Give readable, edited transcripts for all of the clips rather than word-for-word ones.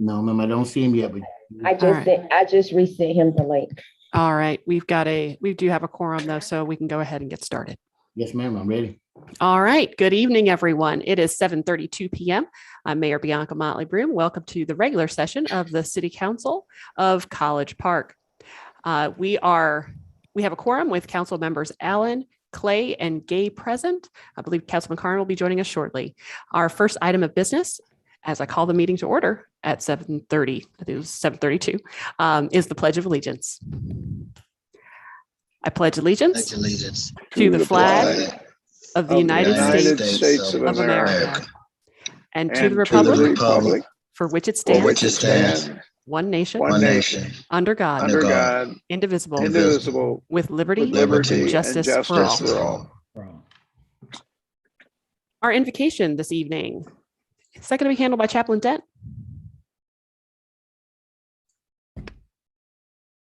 No, ma'am, I don't see him yet, but I just resent him the link. All right, we do have a quorum though, so we can go ahead and get started. yes, ma'am, I'm ready. All right, good evening, everyone. It is 7:32 p.m. I'm Mayor Bianca Motley Broom. Welcome to the regular session of the City Council of College Park. We have a quorum with council members Allen, Clay, and Gay present. I believe Councilman Cardinal will be joining us shortly. Our first item of business, as I call the meeting to order at 7:30, I think it was 7:32, is the Pledge of Allegiance. I pledge allegiance to the flag of the United States of America and to the republic for which it stands, one nation, under God, indivisible, with liberty and justice for all. Our invocation this evening is that going to be handled by Chaplain Dent?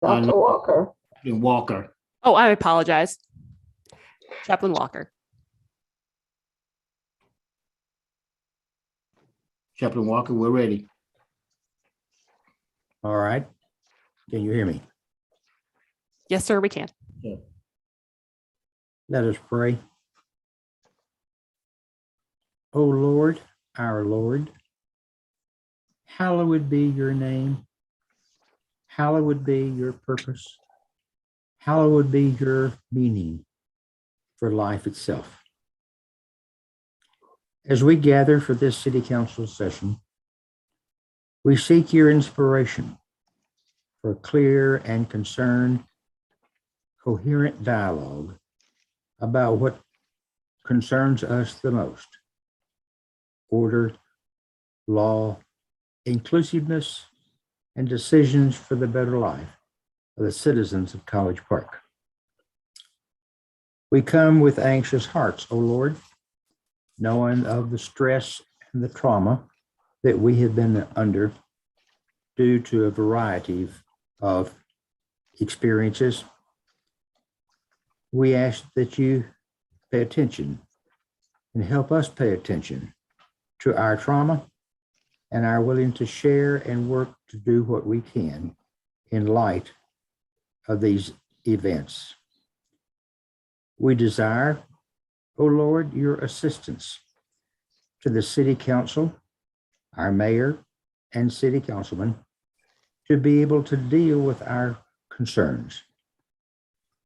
Dr. Walker. Walker. Oh, I apologize. Chaplain Walker. Chaplain Walker, we're ready. All right. Can you hear me? Yes, sir, we can. Yeah. Let us pray. O Lord, our Lord, hallowed be your name. Hallowed be your purpose. Hallowed be your meaning for life itself. As we gather for this city council session, we seek your inspiration for clear and concerned, coherent dialogue about what concerns us the most: order, law, inclusiveness, and decisions for the better life of the citizens of College Park. We come with anxious hearts, O Lord, knowing of the stress and the trauma that we have been under due to a variety of experiences. We ask that you pay attention and help us pay attention to our trauma and are willing to share and work to do what we can in light of these events. We desire, O Lord, your assistance to the city council, our mayor and city councilmen, to be able to deal with our concerns.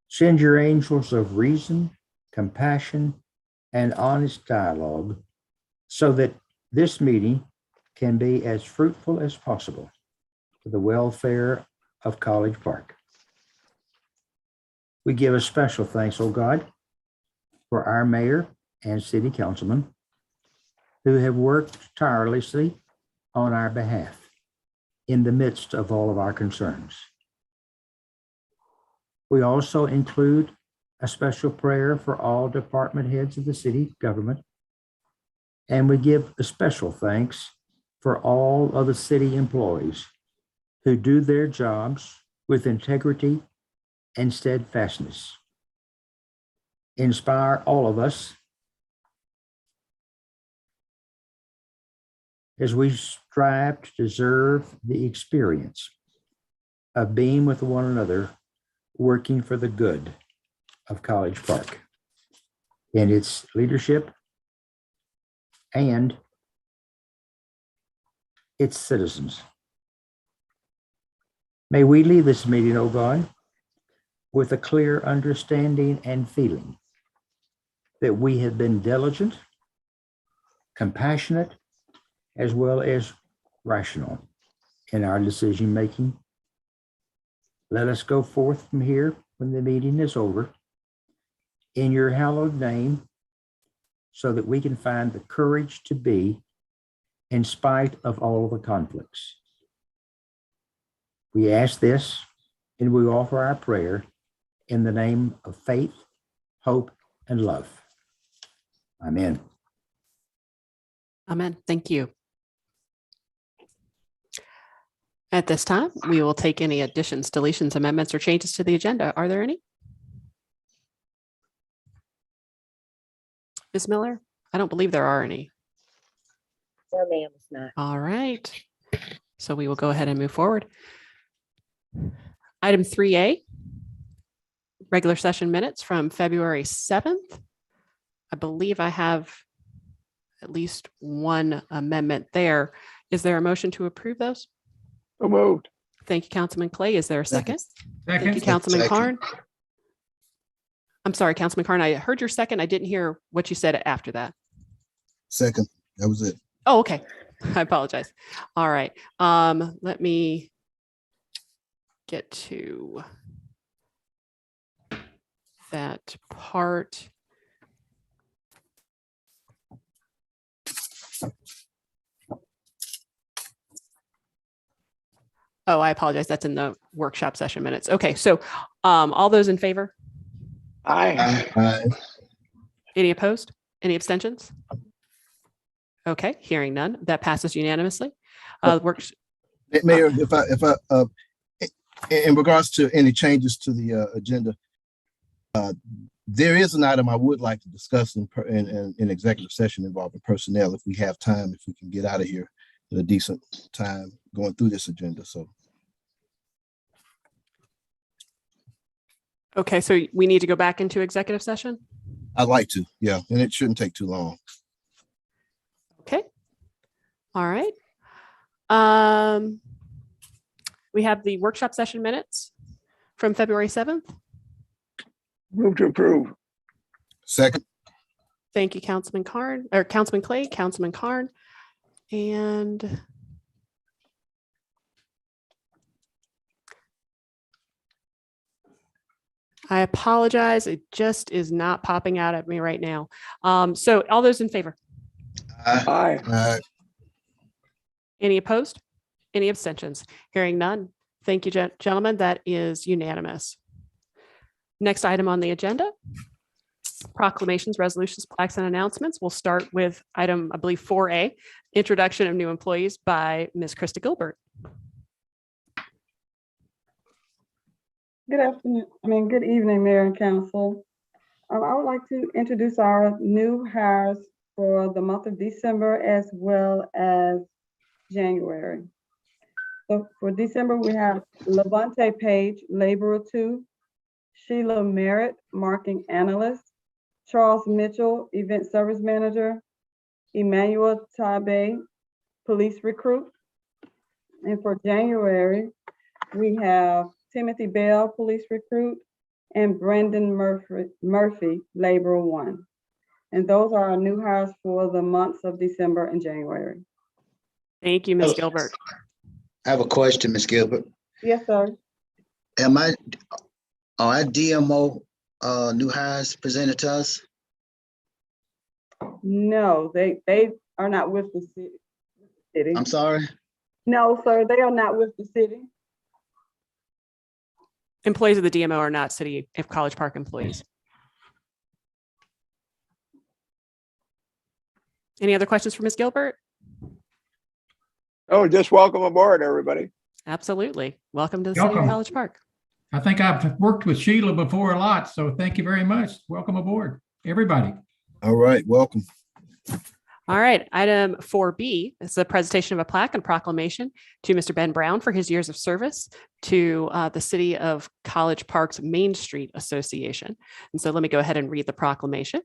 Send your angels of reason, compassion, and honest dialogue so that this meeting can be as fruitful as possible for the welfare of College Park. We give a special thanks, O God, for our mayor and city councilmen who have worked tirelessly on our behalf in the midst of all of our concerns. We also include a special prayer for all department heads of the city government, and we give a special thanks for all of the city employees who do their jobs with integrity and steadfastness. Inspire all of us as we strive to deserve the experience of being with one another, working for the good of College Park and its leadership and its citizens. May we leave this meeting, O God, with a clear understanding and feeling that we have been diligent, compassionate, as well as rational in our decision-making. Let us go forth from here when the meeting is over in your hallowed name so that we can find the courage to be in spite of all of the conflicts. We ask this and we offer our prayer in the name of faith, hope, and love. Amen. Amen. Thank you. At this time, we will take any additions, deletions, amendments, or changes to the agenda. Are there any? Ms. Miller? I don't believe there are any. No, ma'am, it's not. All right. So we will go ahead and move forward. Item 3A, regular session minutes from February 7th. I believe I have at least one amendment there. Is there a motion to approve those? So moved. Thank you, Councilman Clay. Is there a second? Thank you, Second. Councilman Second. Carn. I'm sorry, Councilman Carn. I heard your second. I didn't hear what you said after that. Second. That was it. Oh, okay. I apologize. All right. Let me get to that part. Oh, I apologize. That's in the workshop session minutes. Okay. So, all those in favor? Aye. Aye. Any opposed? Any abstentions? Okay, hearing none, that passes unanimously. Works. Mayor, if I in regards to any changes to the agenda, there is an item I would like to discuss in executive session involving personnel if we have time, if we can get out of here at a decent time going through this agenda. So. Okay, so we need to go back into executive session? I'd like to, yeah, and it shouldn't take too long. Okay. All right. We have the workshop session minutes from February 7th. Move to approve. Second. Thank you, Councilman Carn, or Councilman Clay, Councilman Carn. And I apologize. It just is not popping out at me right now. So all those in favor? Aye. Aye. Any opposed? Any abstentions? Hearing none. Thank you, gentlemen. That is unanimous. Next item on the agenda, proclamations, resolutions, plaques, and announcements. We'll start with item, I believe, 4A, introduction of new employees by Ms. Krista Gilbert. Good afternoon, good evening, Mayor and Council. I would like to introduce our new hires for the month of December as well as January. So for December, we have Levante Page, Laborer 2, Sheila Merritt, Marking Analyst, Charles Mitchell, Event Service Manager, Emmanuel Tabe, Police Recruit. And for January, we have Timothy Bell, Police Recruit, and Brendan Murphy, Laborer 1. And those are our new hires for the months of December and January. Thank you, Ms. Gilbert. I have a question, Ms. Gilbert. Yes, sir. Are DMO new hires presented to us? No, they are not with the city. I'm sorry? No, sir, they are not with the city. Employees of the DMO are not City of College Park employees. Any other questions for Ms. Gilbert? Oh, just welcome aboard, everybody. Absolutely. Welcome to the City of Welcome. College Park. I think I've worked with Sheila before a lot, so thank you very much. Welcome aboard, everybody. All right, welcome. All right, item 4B is the presentation of a plaque and proclamation to Mr. Ben Brown for his years of service to the City of College Park's Main Street Association. And so let me go ahead and read the proclamation.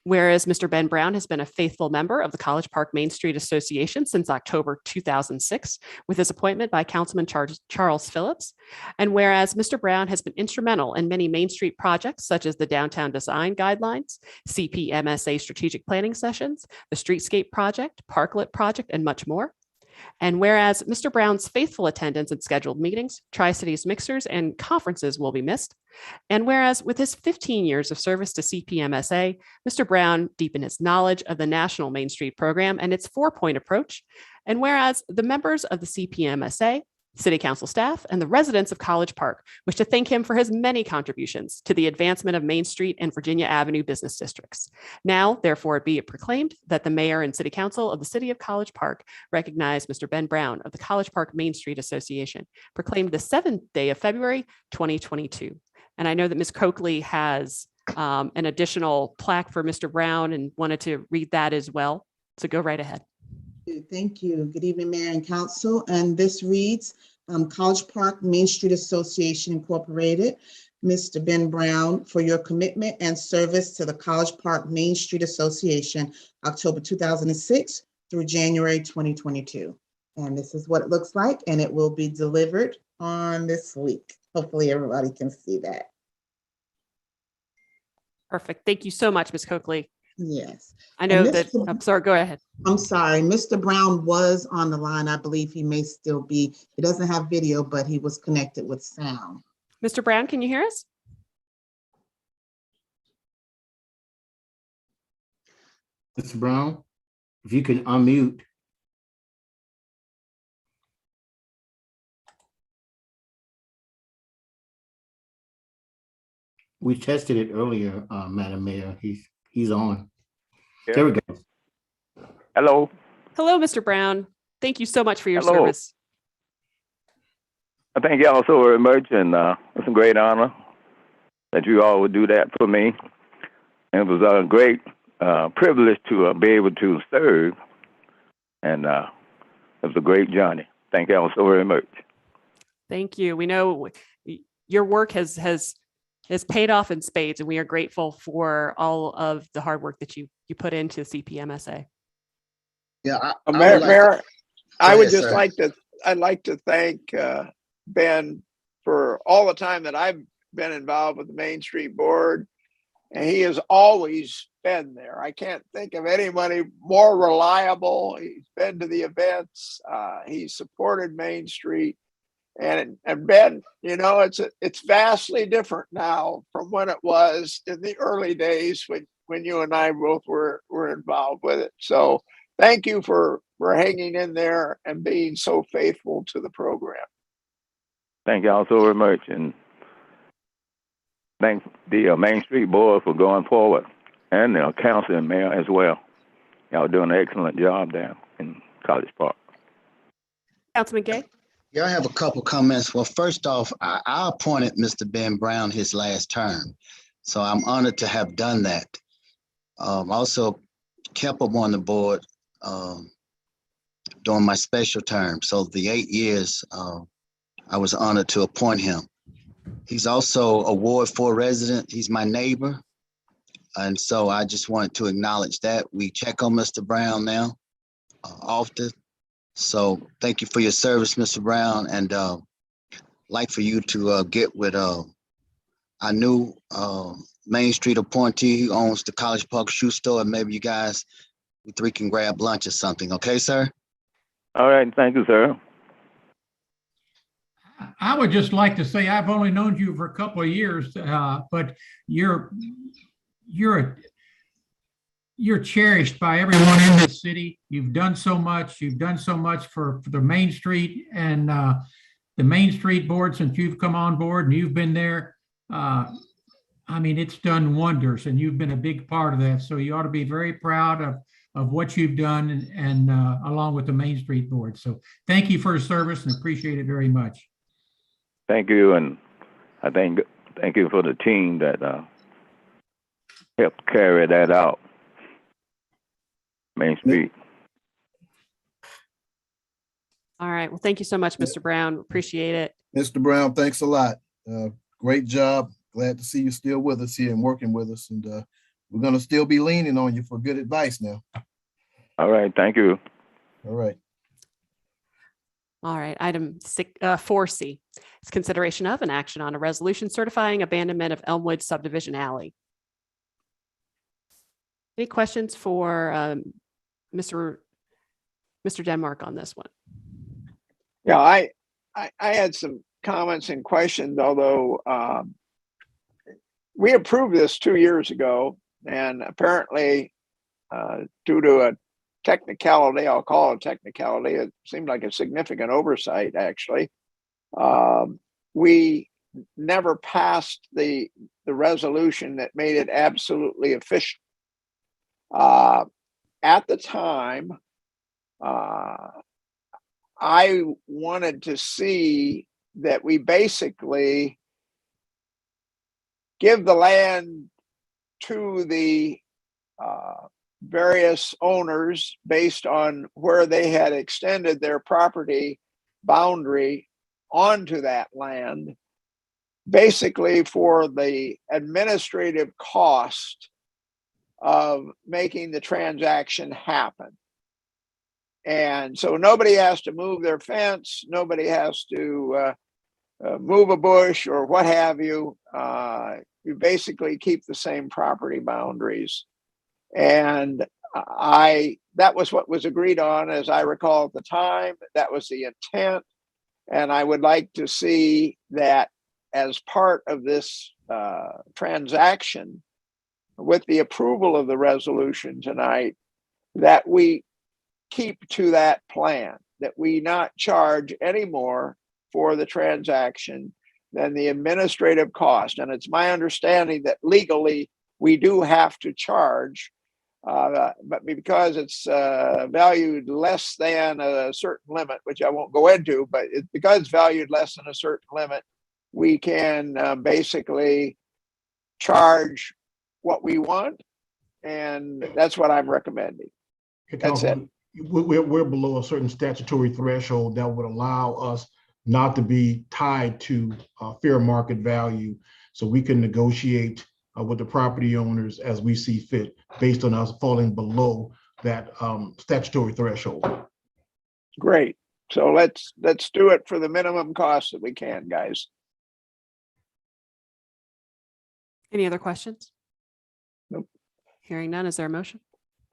Whereas Mr. Ben Brown has been a faithful member of the College Park Main Street Association since October 2006, with his appointment by Councilman Charles Phillips. And whereas Mr. Brown has been instrumental in many Main Street projects, such as the Downtown Design Guidelines, CPMSA strategic planning sessions, the Streetscape Project, Parklet Project, and much more. And whereas Mr. Brown's faithful attendance at scheduled meetings, Tri-Cities mixers, and conferences will be missed. And whereas with his 15 years of service to CPMSA, Mr. Brown deepened his knowledge of the National Main Street Program and its 4-point approach. And whereas the members of the CPMSA, City Council staff, and the residents of College Park wish to thank him for his many contributions to the advancement of Main Street and Virginia Avenue business districts. Now, therefore, be it proclaimed that the Mayor and City Council of the City of College Park recognize Mr. Ben Brown of the College Park Main Street Association, proclaimed the 7th day of February, 2022. And I know that Ms. Coakley has an additional plaque for Mr. Brown and wanted to read that as well. So go right ahead. Thank you. Good evening, Mayor and Council. And this reads, College Park Main Street Association Incorporated. Mr. Ben Brown, for your commitment and service to the College Park Main Street Association, October 2006 through January 2022. And this is what it looks like, and it will be delivered on this week. Hopefully everybody can see that. Perfect. Thank you so much, Ms. Coakley. Yes. I know And that, Mr. I'm sorry, go ahead. I'm sorry, Mr. Brown was on the line. I believe he may still be. He doesn't have video, but he was connected with sound. Mr. Brown, can you hear us? Mr. Brown, if you can unmute. We tested it earlier, Madam Mayor. He's on. Yeah. There we go. Hello. Hello, Mr. Brown. Thank you so much for your Hello. service. I thank y'all so very much, and it's a great honor that you all would do that for me. And it was a great privilege to be able to serve, and it was a great journey. Thank y'all so very much. Thank you. We know your work has paid off in spades, and we are grateful for all of the hard work that you put into CPMSA. Yeah, Mayor, I would ahead, just sir. I'd like to thank Ben for all the time that I've been involved with the Main Street Board, and he has always been there. I can't think of anybody more reliable. He's been to the events. He's supported Main Street, and Ben, you know, it's vastly different now from when it was in the early days when you and I both were involved with it. So thank you for hanging in there and being so faithful to the program. Thank y'all so very much, and thank the Main Street Board for going forward, and the council and mayor as well. Y'all doing an excellent job there in College Park. Councilman Gay? Yeah, I have a couple comments. Well, first off, I appointed Mr. Ben Brown his last term, so I'm honored to have done that. Also kept him on the board during my special term. So the 8 years, I was honored to appoint him. He's also a Ward 4 resident. He's my neighbor. And so I just wanted to acknowledge that. We check on Mr. Brown now often. So thank you for your service, Mr. Brown. And like for you to get with our new Main Street appointee who owns the College Park shoe store, and maybe you guys, we three can grab lunch or something. Okay, sir? All right, thank you, sir. I would just like to say I've only known you for a couple of years, but you're cherished by everyone in this city. You've done so much. You've done so much for the Main Street and the Main Street Board since you've come on board and you've been there. I mean, it's done wonders, and you've been a big part of that. So you ought to be very proud of what you've done and along with the Main Street Board. So thank you for your service and appreciate it very much. Thank you, and I thank you for the team that helped carry that out. Main Street. All right. Well, thank you so much, Mr. Brown. Appreciate it. Mr. Brown, thanks a lot. Great job. Glad to see you still with us here and working with us. And we're going to still be leaning on you for good advice now. All right. Thank you. All right. All right. Item 4C is consideration of an action on a resolution certifying abandonment of Elmwood Subdivision Alley. Any questions for Mr. Denmark on this one? Yeah, I had some comments and questions, although we approved this 2 years ago, and apparently due to a technicality, I'll call it a technicality, it seemed like a significant oversight actually. We never passed the resolution that made it absolutely official. At the time, I wanted to see that we basically give the land to the various owners based on where they had extended their property boundary onto that land, basically for the administrative cost of making the transaction happen. And so nobody has to move their fence, nobody has to move a bush or what have you. You basically keep the same property boundaries. And that was what was agreed on, as I recall at the time. That was the intent. And I would like to see that as part of this transaction, with the approval of the resolution tonight, that we keep to that plan, that we not charge any more for the transaction than the administrative cost. And it's my understanding that legally we do have to charge, but because it's valued less than a certain limit, which I won't go into, but because it's valued less than a certain limit, we can basically charge what we want. And that's what I'm recommending. That's it. We're below a certain statutory threshold that would allow us not to be tied to fair market value. So we can negotiate with the property owners as we see fit based on us falling below that statutory threshold. Great. So let's do it for the minimum cost that we can, guys. Any other questions? Nope. Hearing none, is there a motion?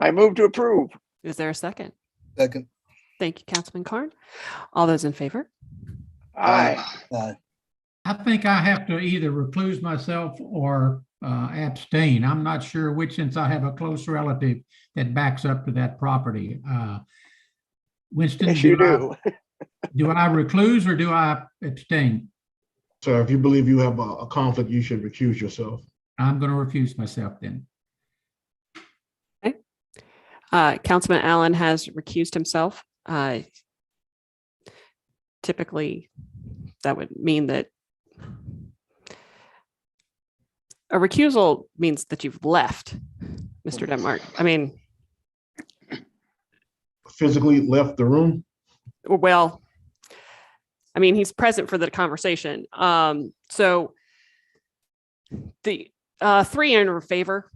I move to approve. Is there a second? Second. Thank you, Councilman Carn. All those in favor? Aye. I think I have to either recluse myself or abstain. I'm not sure which, since I have a close relative that backs up to that property. Winston, Yes, you do. Do I recluse or do I abstain? So if you believe you have a conflict, you should recuse yourself. I'm going to recuse myself then. Councilman Allen has recused himself. Typically, that would mean that a recusal means that you've left, Mr. Denmark. I mean, Physically left the room? well, I mean, he's present for the conversation. So the 3 in favor.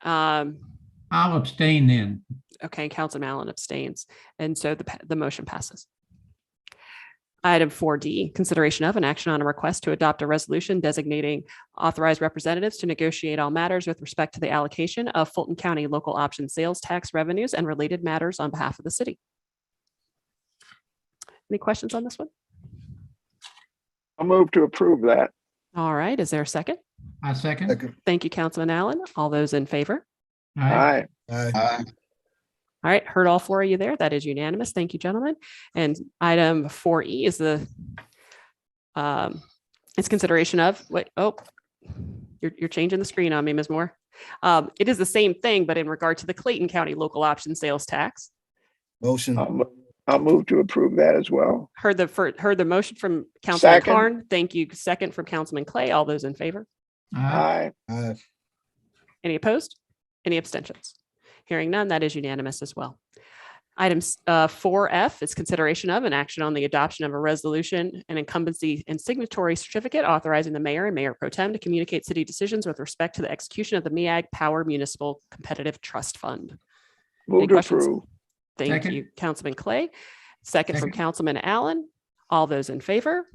I'll abstain then. Okay, Councilman Allen abstains. And so the motion passes. Item 4D, consideration of an action on a request to adopt a resolution designating authorized representatives to negotiate all matters with respect to the allocation of Fulton County local option sales tax revenues and related matters on behalf of the city. Any questions on this one? I'll move to approve that. All right, is there a second? I second. Second. Thank you, Councilman Allen. All those in favor? Aye. Aye. All right, heard all 4 of you there. That is unanimous. Thank you, gentlemen. And item 4E is it's consideration of you're changing the screen on me, Ms. Moore. It is the same thing, but in regard to the Clayton County local option sales tax. Motion. I'll move to approve that as well. Heard the motion from Councilman Second. Carn. Thank you. Second from Councilman Clay. All those in favor? Aye. Aye. Any opposed? Any abstentions? Hearing none, that is unanimous as well. Item 4F is consideration of an action on the adoption of a resolution, an incumbency and signatory certificate authorizing the mayor and mayor pro tem to communicate city decisions with respect to the execution of the MEAG Power Municipal Competitive Trust Fund. Move Any to questions? approve. Thank Second. you, Councilman Clay. Second from Second. Councilman Allen. All those in favor?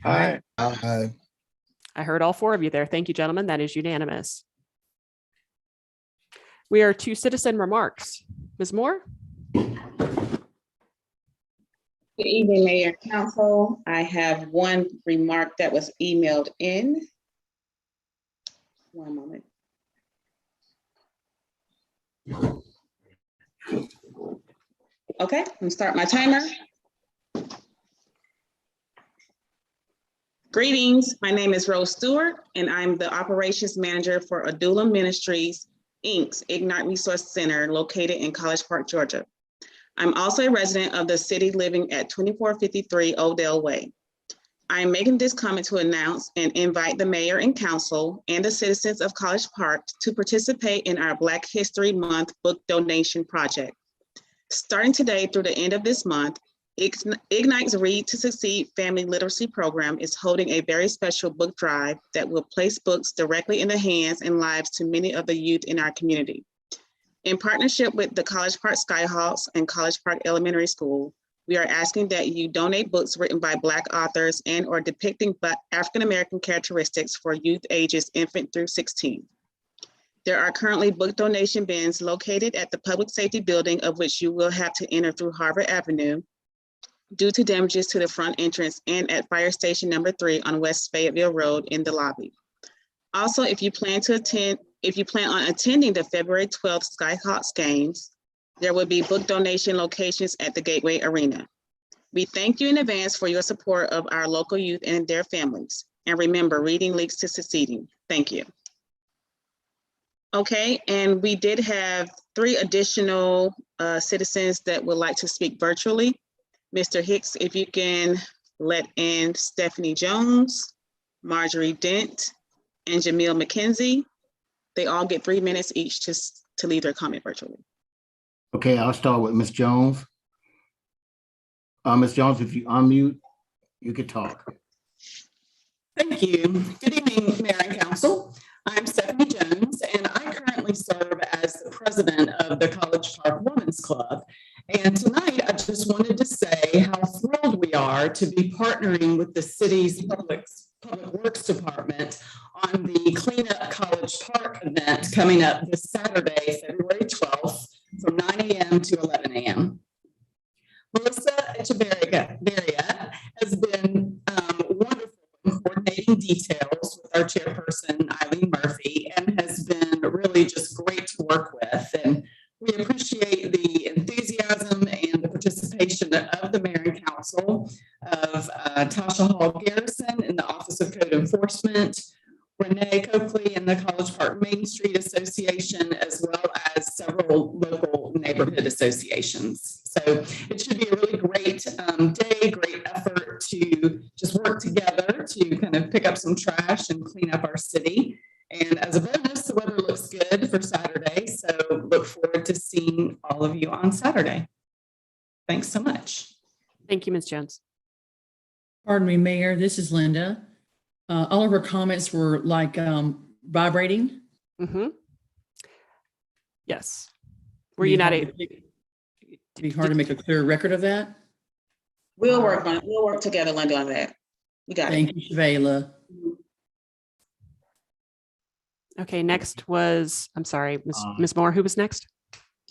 Aye. Aye. I heard all 4 of you there. Thank you, gentlemen. That is unanimous. We are to citizen remarks. Ms. Moore? Good evening, Mayor and Council. I have one remark that was emailed in. One moment. Okay, I'm gonna start my timer. Greetings, my name is Rose Stewart, and I'm the Operations Manager for Adula Ministries, Inc.'s Ignite Resource Center located in College Park, Georgia. I'm also a resident of the city living at 2453 Odell Way. I am making this comment to announce and invite the mayor and council and the citizens of College Park to participate in our Black History Month book donation project. Starting today through the end of this month, Ignite's Read to Succeed Family Literacy Program is holding a very special book drive that will place books directly in the hands and lives to many of the youth in our community. In partnership with the College Park Skyhawks and College Park Elementary School, we are asking that you donate books written by Black authors and or depicting Black African-American characteristics for youth ages infant through 16. There are currently book donation bins located at the Public Safety Building, of which you will have to enter through Harvard Avenue due to damages to the front entrance, and at Fire Station number 3 on West Fayetteville Road in the lobby. Also, if you plan on attending the February 12th Skyhawks games, there will be book donation locations at the Gateway Arena. We thank you in advance for your support of our local youth and their families. And remember, reading leads to succeeding. Thank you. Okay, and we did have 3 additional citizens that would like to speak virtually. Mr. Hicks, if you can let in Stephanie Jones, Marjorie Dent, and Jamil McKenzie. They all get 3 minutes each to leave their comment virtually. Okay, I'll start with Ms. Jones. Ms. Jones, if you unmute, you can talk. Thank you. Good evening, Mayor and Council. I'm Stephanie Jones, and I currently serve as the president of the College Park Women's Club. And tonight, I just wanted to say how thrilled we are to be partnering with the city's Public Works Department on the Cleanup College Park event coming up this Saturday, February 12th, from 9 a.m. to 11 a.m. Melissa Echeverria has been wonderful in coordinating details with our chairperson, Eileen Murphy, and has been really just great to work with. And we appreciate the enthusiasm and the participation of the mayor and council, of Tasha Hall Garrison in the Office of Code Enforcement, Renee Coakley in the College Park Main Street Association, as well as several local neighborhood associations. So it should be a really great day, great effort to just work together to kind of pick up some trash and clean up our city. And as a bonus, the weather looks good for Saturday. So look forward to seeing all of you on Saturday. Thanks so much. Thank you, Ms. Jones. Pardon me, Mayor, this is Linda. All of her comments were like vibrating. Mm-hmm. Yes. Were you not able? It'd be hard to make a clear record of that. We'll work on it. We'll work together, Linda, on that. We got it. Thank you, Shavela. Okay, next was, I'm sorry, Ms. Moore, who was next?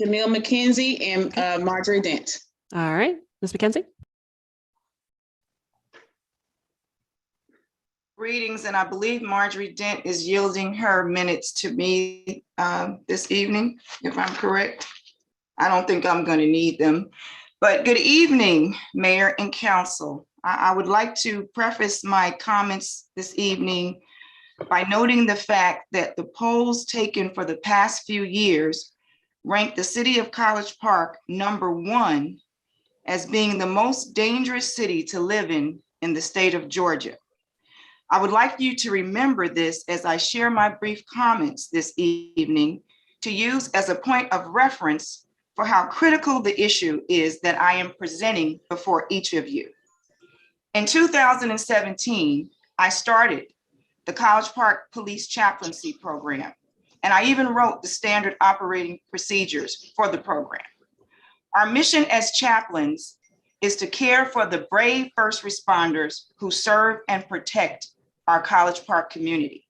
Jamil McKenzie and Marjorie Dent. All right, Ms. McKenzie. Greetings, and I believe Marjorie Dent is yielding her minutes to me this evening, if I'm correct. I don't think I'm going to need them. But good evening, Mayor and Council. I would like to preface my comments this evening by noting the fact that the polls taken for the past few years ranked the city of College Park #1 as being the most dangerous city to live in the state of Georgia. I would like you to remember this as I share my brief comments this evening to use as a point of reference for how critical the issue is that I am presenting before each of you. In 2017, I started the College Park Police Chaplaincy Program, and I even wrote the standard operating procedures for the program. Our mission as chaplains is to care for the brave first responders who serve and protect our College Park community.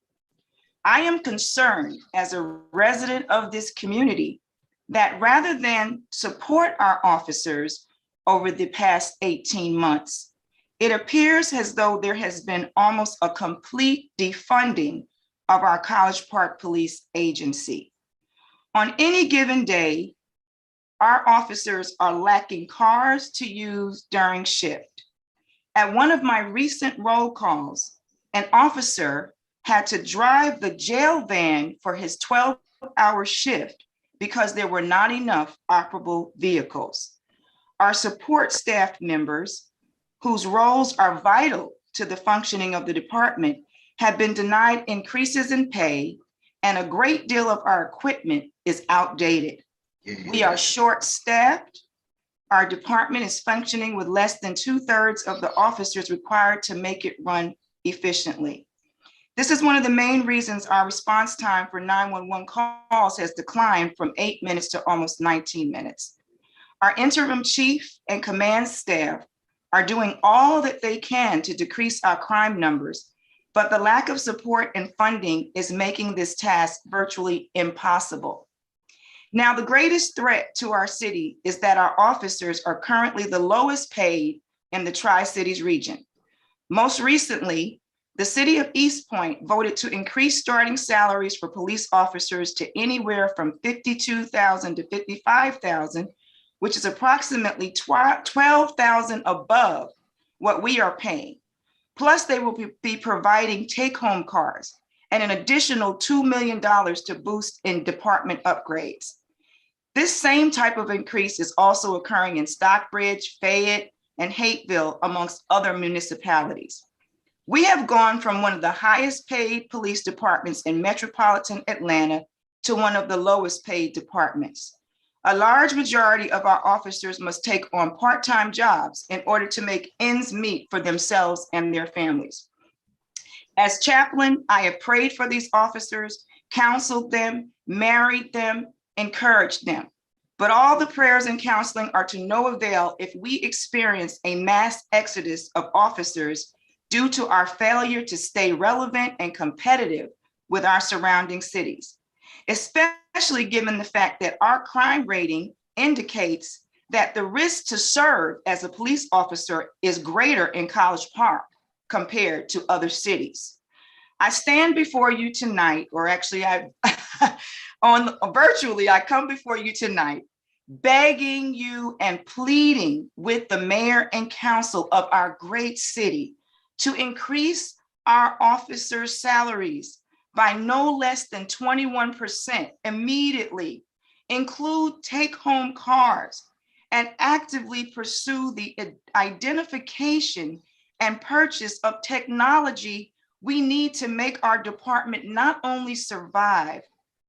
I am concerned as a resident of this community that rather than support our officers over the past 18 months, it appears as though there has been almost a complete defunding of our College Park Police Agency. On any given day, our officers are lacking cars to use during shift. At one of my recent roll calls, an officer had to drive the jail van for his 12-hour shift because there were not enough operable vehicles. Our support staff members, whose roles are vital to the functioning of the department have been denied increases in pay, and a great deal of our equipment is outdated. We are short-staffed. Our department is functioning with less than 2/3 of the officers required to make it run efficiently. This is one of the main reasons our response time for 911 calls has declined from 8 minutes to almost 19 minutes. Our interim chief and command staff are doing all that they can to decrease our crime numbers, but the lack of support and funding is making this task virtually impossible. Now, the greatest threat to our city is that our officers are currently the lowest paid in the Tri-Cities region. Most recently, the city of East Point voted to increase starting salaries for police officers to anywhere from $52,000 to $55,000, which is approximately $12,000 above what we are paying. Plus, they will be providing take-home cars and an additional $2 million to boost in department upgrades. This same type of increase is also occurring in Stockbridge, Fayette, and Hateville, amongst other municipalities. We have gone from one of the highest paid police departments in metropolitan Atlanta to one of the lowest paid departments. A large majority of our officers must take on part-time jobs in order to make ends meet for themselves and their families. As chaplain, I have prayed for these officers, counseled them, married them, encouraged them. But all the prayers and counseling are to no avail if we experience a mass exodus of officers due to our failure to stay relevant and competitive with our surrounding cities, especially given the fact that our crime rating indicates that the risk to serve as a police officer is greater in College Park compared to other cities. I stand before you tonight, or actually virtually, I come before you tonight, begging you and pleading with the mayor and council of our great city to increase our officers' salaries by no less than 21% immediately, include take-home cars, and actively pursue the identification and purchase of technology we need to make our department not only survive,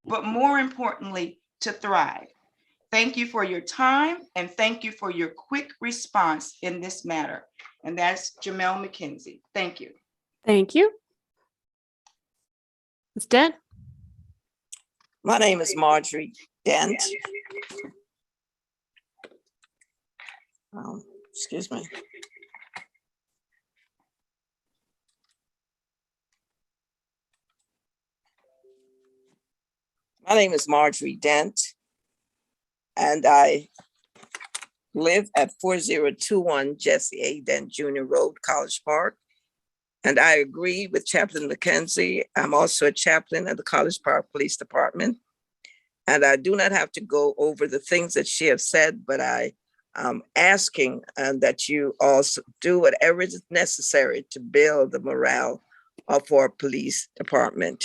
but more importantly, to thrive. Thank you for your time, and thank you for your quick response in this matter. And that's Jamel McKenzie. Thank you. Thank you. Ms. Dent? My name is Marjorie Dent. Excuse me. My name is Marjorie Dent, and I live at 4021 Jesse A. Dent Jr. Road, College Park. And I agree with Chaplain McKenzie. I'm also a chaplain at the College Park Police Department. And I do not have to go over the things that she has said, but I am asking that you also do whatever is necessary to build the morale of our police department.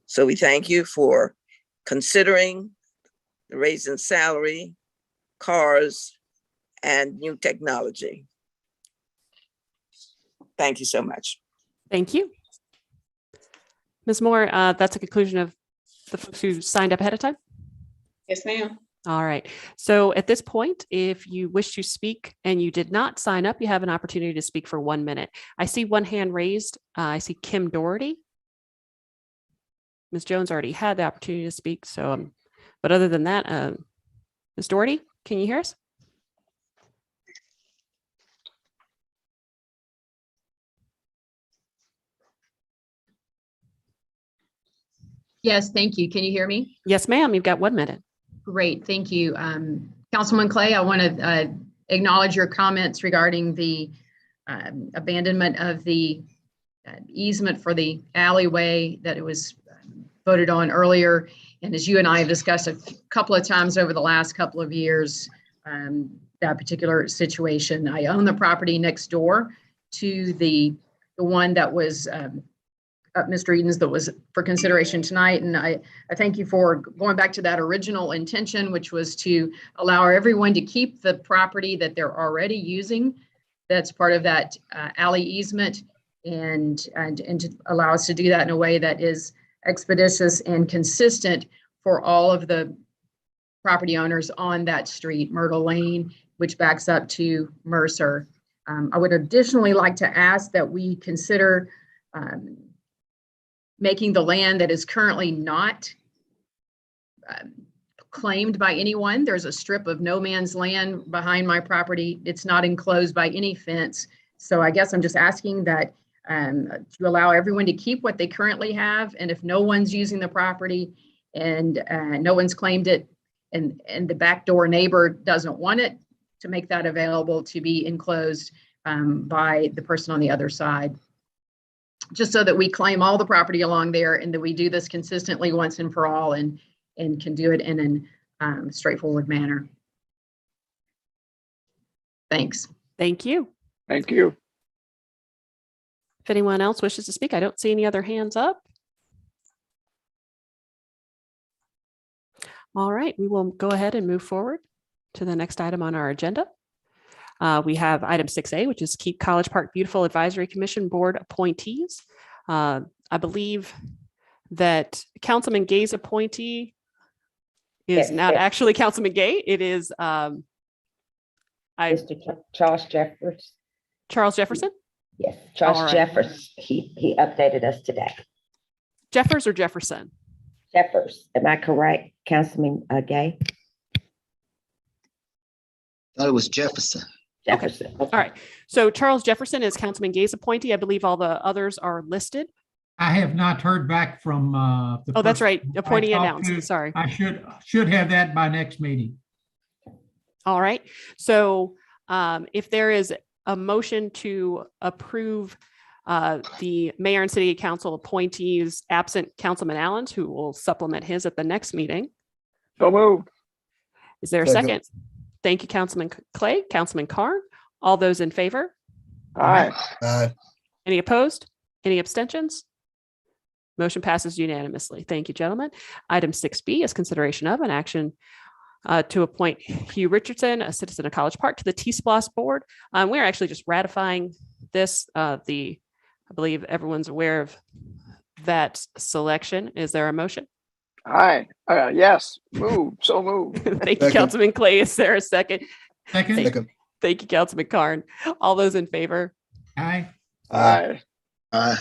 So we thank you for considering the raise in salary, cars, and new technology. Thank you so much. Thank you. Ms. Moore, that's a conclusion of the folks who signed up ahead of time? Yes, ma'am. All right. So at this point, if you wish to speak and you did not sign up, you have an opportunity to speak for 1 minute. I see one hand raised. I see Kim Doherty. Ms. Jones already had the opportunity to speak. So, but other than that, Ms. Doherty, can you hear us? Yes, thank you. Can you hear me? Yes, ma'am. You've got 1 minute. Great, thank you. Councilman Clay, I want to acknowledge your comments regarding the abandonment of the easement for the alleyway that it was voted on earlier. And as you and I have discussed a couple of times over the last couple of years, that particular situation. I own the property next door to the one that was Mr. Eden's that was for consideration tonight. And I thank you for going back to that original intention, which was to allow everyone to keep the property that they're already using. That's part of that alley easement. and to allow us to do that in a way that is expeditious and consistent for all of the property owners on that street, Myrtle Lane, which backs up to Mercer. I would additionally like to ask that we consider making the land that is currently not claimed by anyone. There's a strip of no man's land behind my property. It's not enclosed by any fence. So I guess I'm just asking that to allow everyone to keep what they currently have. And if no one's using the property and no one's claimed it, and the backdoor neighbor doesn't want it, to make that available to be enclosed by the person on the other side. Just so that we claim all the property along there and that we do this consistently once and for all and can do it in a straightforward manner. Thanks. Thank you. Thank you. If anyone else wishes to speak, I don't see any other hands up. All right, we will go ahead and move forward to the next item on our agenda. We have item 6A, which is Keep College Park Beautiful Advisory Commission Board Appointees. I believe that Councilman Gay's appointee is not actually Councilman Gay. It is Mr. Charles Jefferson. Charles Jefferson? Yes, Charles All right. Jefferson. He updated us today. Jeffers or Jefferson? Jeffers, am I correct, Councilman Gay? Thought it was Jefferson. Jefferson. All right. So Charles Jefferson is Councilman Gay's appointee. I believe all the others are listed. I have not heard back from the. Oh, that's person right. I Appointee talked announced. to. Sorry. I should have that by next meeting. All right. So if there is a motion to approve the mayor and city council appointees absent Councilman Allen's, who will supplement his at the next meeting. So moved. Is there a second? Thank you, Councilman Clay, Councilman Carn. All those in favor? Aye. Aye. Any opposed? Any abstentions? Motion passes unanimously. Thank you, gentlemen. Item 6B is consideration of an action to appoint Hugh Richardson, a citizen of College Park, to the T-Splosh board. We're actually just ratifying this. I believe everyone's aware of that selection. Is there a motion? Aye. Yes. Move. So move. Thank you, Councilman Clay. Is there a second? Second. Thank you, Councilman Carn. All those in favor? Aye. Aye. Aye.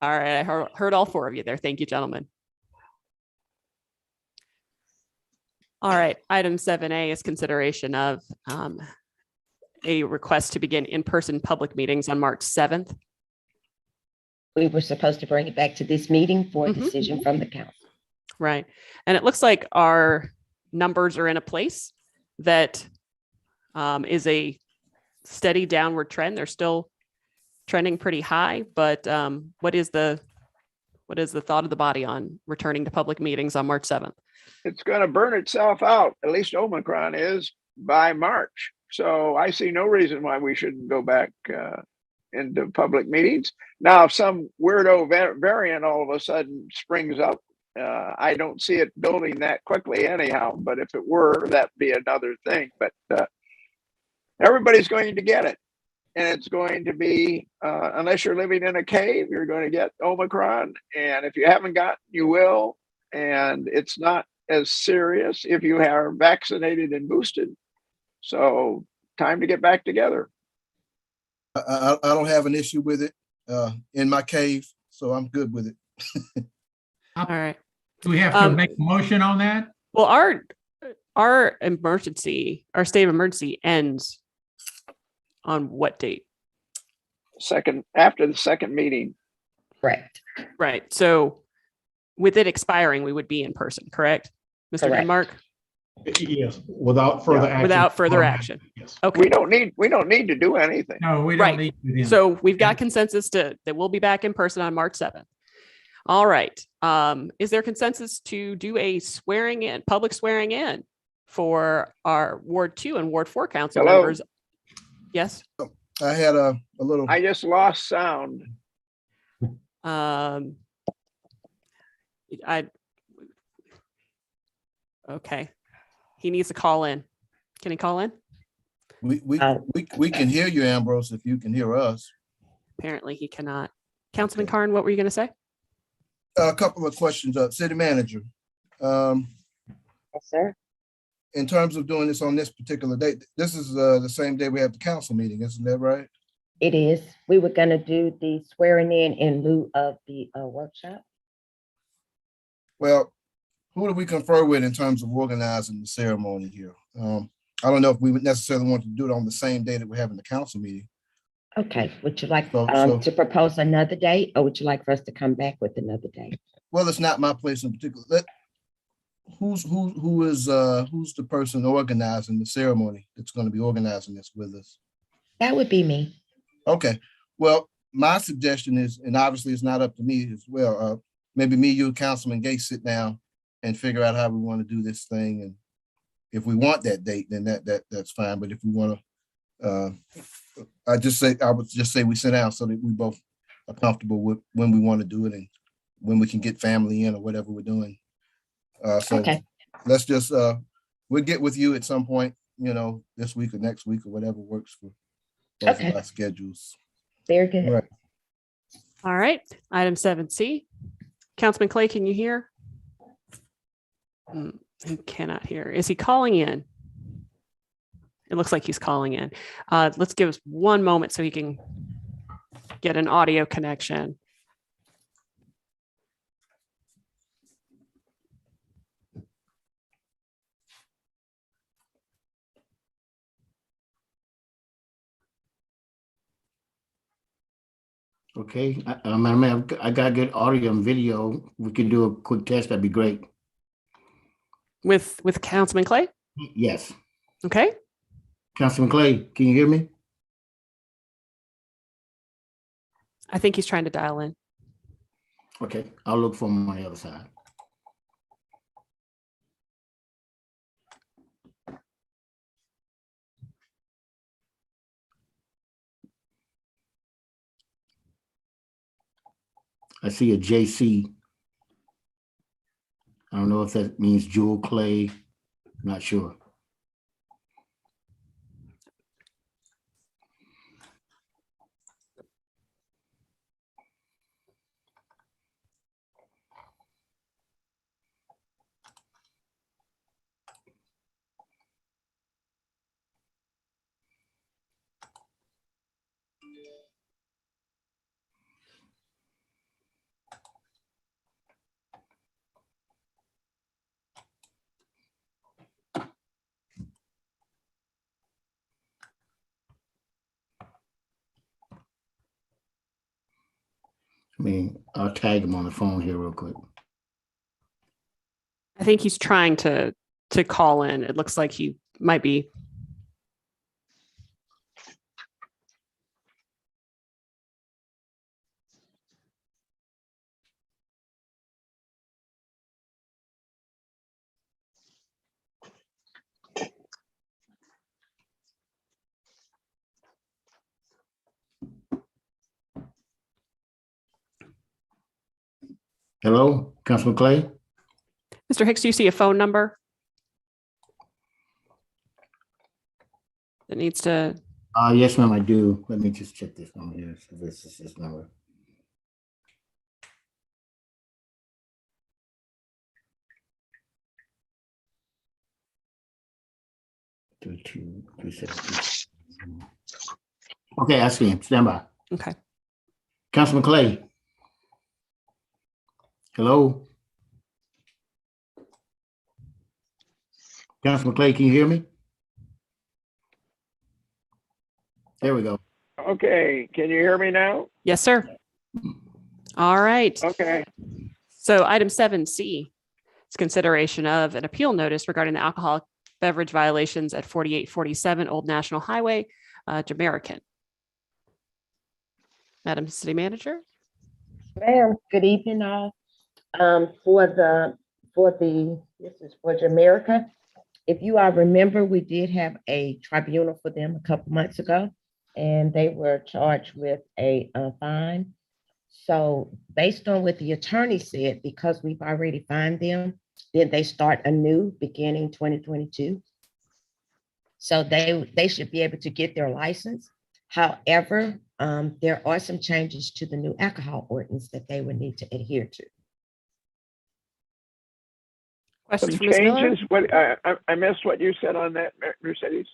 All right, I heard all four of you there. Thank you, gentlemen. All right, item 7A is consideration of a request to begin in-person public meetings on March 7th. We were supposed to bring it back to this meeting for a decision from the council. Right. And it looks like our numbers are in a place that is a steady downward trend. They're still trending pretty high, but what is the thought of the body on returning to public meetings on March 7th? It's going to burn itself out, at least Omicron is, by March. So I see no reason why we shouldn't go back into public meetings. Now, if some weirdo variant all of a sudden springs up, I don't see it building that quickly anyhow, but if it were, that'd be another thing. But everybody's going to get it. And it's going to be, unless you're living in a cave, you're going to get Omicron. And if you haven't gotten, you will. And it's not as serious if you are vaccinated and boosted. So time to get back together. I don't have an issue with it in my cave, so I'm good with it. All right. Do we have to make a motion on that? Well, our emergency, our state of emergency ends on what date? After the second meeting. Correct. Right. So with it expiring, we would be in person, correct? Mr. Correct. Denmark? Yes, without further action. Without further action. Yes. Okay. We don't need to do anything. No, we Right. don't need to. So we've got consensus that we'll be back in person on March 7th. All right. Is there consensus to do a public swearing in for our Ward 2 and Ward 4 council Hello? members? Yes. I had a little. I just lost sound. Okay. He needs to call in. Can he call in? We can hear you, Ambrose, if you can hear us. Apparently he cannot. Councilman Carn, what were you going to say? A couple of questions, City Manager. Yes, sir. In terms of doing this on this particular date, this is the same day we have the council meeting, isn't that right? It is. We were gonna do the swearing in lieu of the workshop. Well, who do we confer with in terms of organizing the ceremony here? I don't know if we would necessarily want to do it on the same day that we're having the council meeting. Okay, would you like So- to propose another date, or would you like for us to come back with another date? Well, it's not my place in particular. Who's the person organizing the ceremony that's going to be organizing this with us? That would be me. Okay, well, my suggestion is, and obviously it's not up to me as well, maybe me, you, Councilman Gates sit down and figure out how we want to do this thing. And if we want that date, then that's fine. But if we want to, I would just say we sit down so that we both are comfortable with when we want to do it and when we can get family in or whatever we're doing. So Okay. let's just, we'll get with you at some point, this week or next week or whatever works for both of our schedules. Very good. Right. All right. Item 7C. Councilman Clay, can you hear? He cannot hear. Is he calling in? It looks like he's calling in. Let's give us one moment so he can get an audio connection. Okay, I got good audio and video. We can do a quick test. That'd be great. With Councilman Clay? Yes. Okay. Councilman Clay, can you hear me? I think he's trying to dial in. Okay, I'll look for him on the other side. I see a JC. I don't know if that means Jewel Clay. Not sure. I'll tag him on the phone here real quick. I think he's trying to call in. It looks like he might be. Hello, Councilman Clay? Mr. Hicks, do you see a phone number that needs to? Yes, ma'am, I do. Let me just check this number here. So this is his number. Okay, I see him. Stand by. Okay. Councilman Clay. Hello? Councilman Clay, can you hear me? There we go. Okay, can you hear me now? Yes, sir. All right. Okay. So item 7C is consideration of an appeal notice regarding the alcoholic beverage violations at 4847 Old National Highway, Jamaican. Madam City Manager. Ma'am, good evening, all. This is for Jamaica. If you all remember, we did have a tribunal for them a couple months ago, and they were charged with a fine. So based on what the attorney said, because we've already fined them, then they start anew beginning 2022. So they should be able to get their license. However, there are some changes to the new alcohol ordinance that they would need to adhere to. Questions Some for Ms. Miller? changes, what, I missed what you said on that, Mercedes.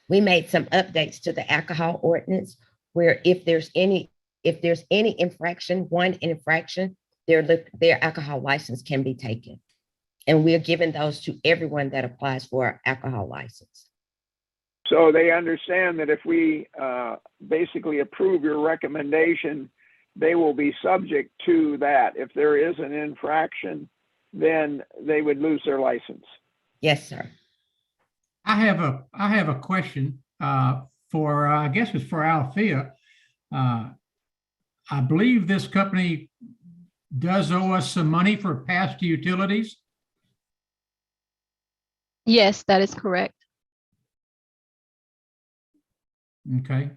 We made some updates to the alcohol ordinance where if there's any infraction, one infraction, their alcohol license can be taken. And we're giving those to everyone that applies for our alcohol license. So they understand that if we basically approve your recommendation, they will be subject to that. If there is an infraction, then they would lose their license. Yes, sir. I have a question for, I guess it's for Althea. I believe this company does owe us some money for past utilities. Yes, that is correct. Okay.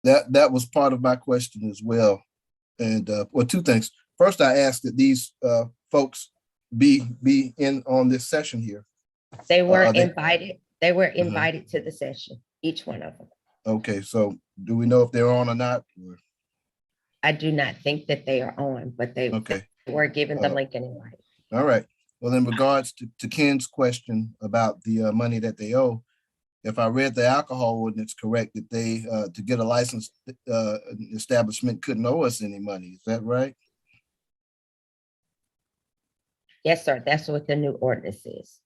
That was part of my question as well. And well, two things. First, I asked that these folks be in on this session here. They were invited. They were invited to the session, each one of them. Okay, so do we know if they're on or not? Or- I do not think that they are on, but they were given the link and invite. All right. Well, in regards to Ken's question about the money that they owe, if I read the alcohol ordinance correct, that they to get a licensed establishment couldn't owe us any money. Is that right? Yes, sir. That's what the new ordinance is.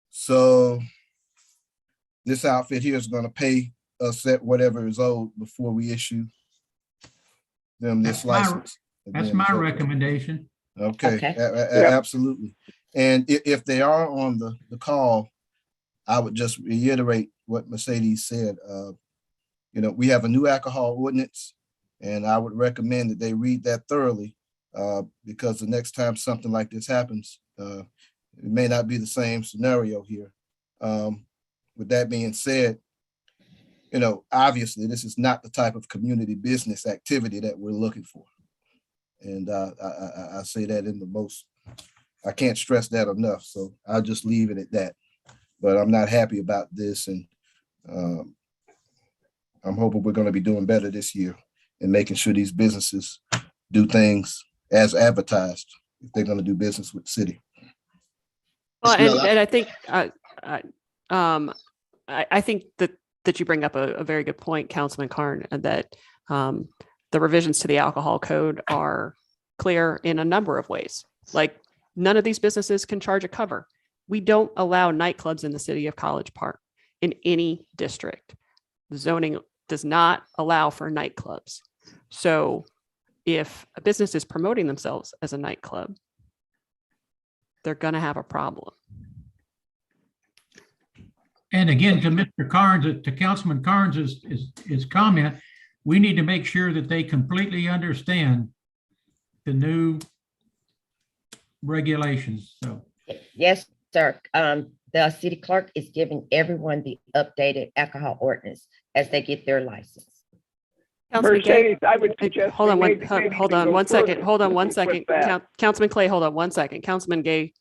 So this outfit here is going to pay us at whatever is owed before we issue them this license. That's my recommendation. Okay, absolutely. And if they are on the call, I would just reiterate what Mercedes said. You know, we have a new alcohol ordinance, and I would recommend that they read that thoroughly because the next time something like this happens, it may not be the same scenario here. With that being said, you know, obviously this is not the type of community business activity that we're looking for. And I say that in the most, I can't stress that enough. So I'll just leave it at that. But I'm not happy about this. And I'm hoping we're going to be doing better this year and making sure these businesses do things as advertised if they're going to do business with the city. Well, and I think I think that you bring up a very good point, Councilman Carn, that the revisions to the alcohol code are clear in a number of ways. Like none of these businesses can charge a cover. We don't allow nightclubs in the city of College Park in any district. The zoning does not allow for nightclubs. So if a business is promoting themselves as a nightclub, they're going to have a problem. And again, to Mr. Carnes, to Councilman Carnes' his comment, we need to make sure that they completely understand the new regulations. So yes, sir. The city clerk is giving everyone the updated alcohol ordinance as they get their license. Mercedes, I would suggest. Hold on one second. Councilman Clay, hold on one second. Councilman Gay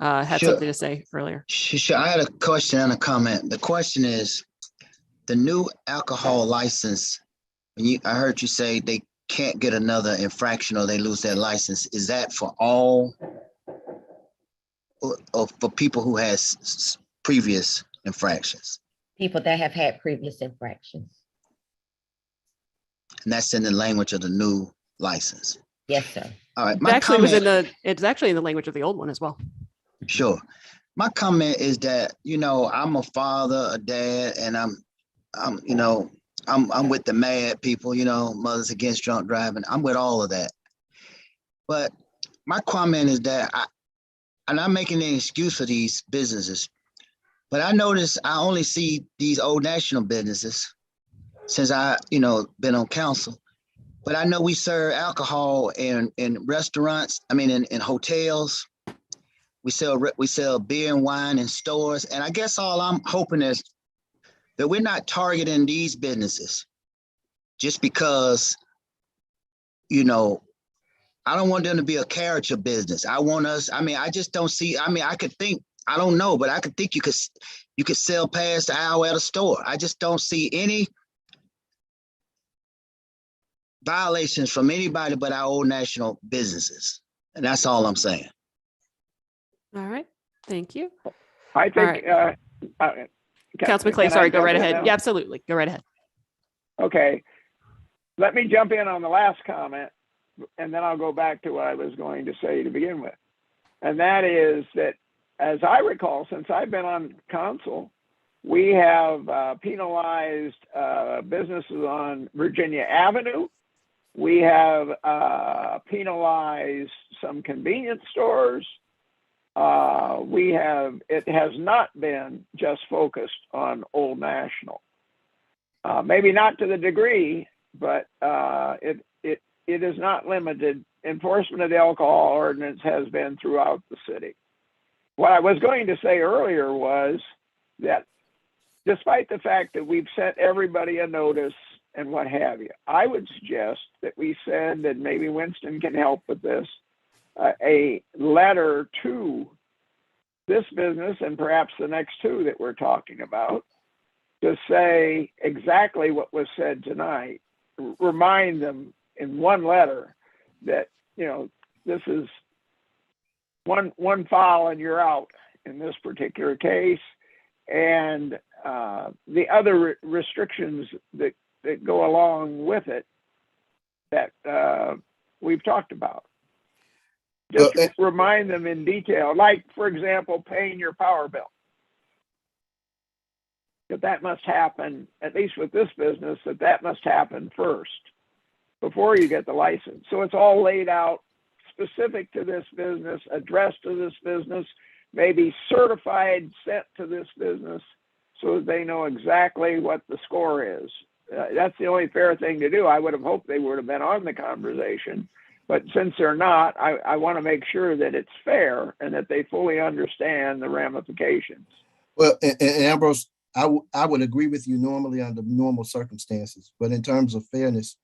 had something to say earlier. Sure. I had a question and a comment. The question is, the new alcohol license, I heard you say they can't get another infraction or they lose their license. Is that for all or for people who has previous infractions? People that have had previous infractions. And that's in the language of the new license. Yes, sir. All right. It's actually in the language of the old one as well. Sure. My comment is that, you know, I'm a father, a dad, and I'm with the MAD people, you know, Mothers Against Drunk Driving. I'm with all of that. But my comment is that I'm not making any excuse for these businesses, but I notice I only see these old national businesses since I, been on council. But I know we serve alcohol in restaurants, in hotels. We sell beer and wine in stores. And I guess all I'm hoping is that we're not targeting these businesses just because, I don't want them to be a caricature business. I want us, I just don't see, I could think, I don't know, but I could think you could sell past the hour at a store. I just don't see any violations from anybody but our old national businesses. And that's all I'm saying. All right. Thank you. I All think, Councilman Clay, can I sorry, go jump right in ahead. now? Yeah, absolutely. Go right ahead. Okay. Let me jump in on the last comment, and then I'll go back to what I was going to say to begin with. And that is that, as I recall, since I've been on council, we have penalized businesses on Virginia Avenue. We have penalized some convenience stores. It has not been just focused on Old National. Maybe not to the degree, but it is not limited. Enforcement of the alcohol ordinance has been throughout the city. What I was going to say earlier was that despite the fact that we've sent everybody a notice and what have you, I would suggest that we send, and maybe Winston can help with this, a letter to this business and perhaps the next two that we're talking about to say exactly what was said tonight. Remind them in one letter that, you know, this is one foul and you're out in this particular case, and the other restrictions that go along with it that we've talked about. Just remind them in detail, like, for example, paying your power bill. That must happen, at least with this business, that must happen first before you get the license. So it's all laid out specific to this business, addressed to this business, maybe certified, sent to this business so that they know exactly what the score is. That's the only fair thing to do. I would have hoped they would have been on the conversation, but since they're not, I want to make sure that it's fair and that they fully understand the ramifications. Well, and Ambrose, I would agree with you normally under normal circumstances, but in terms of fairness,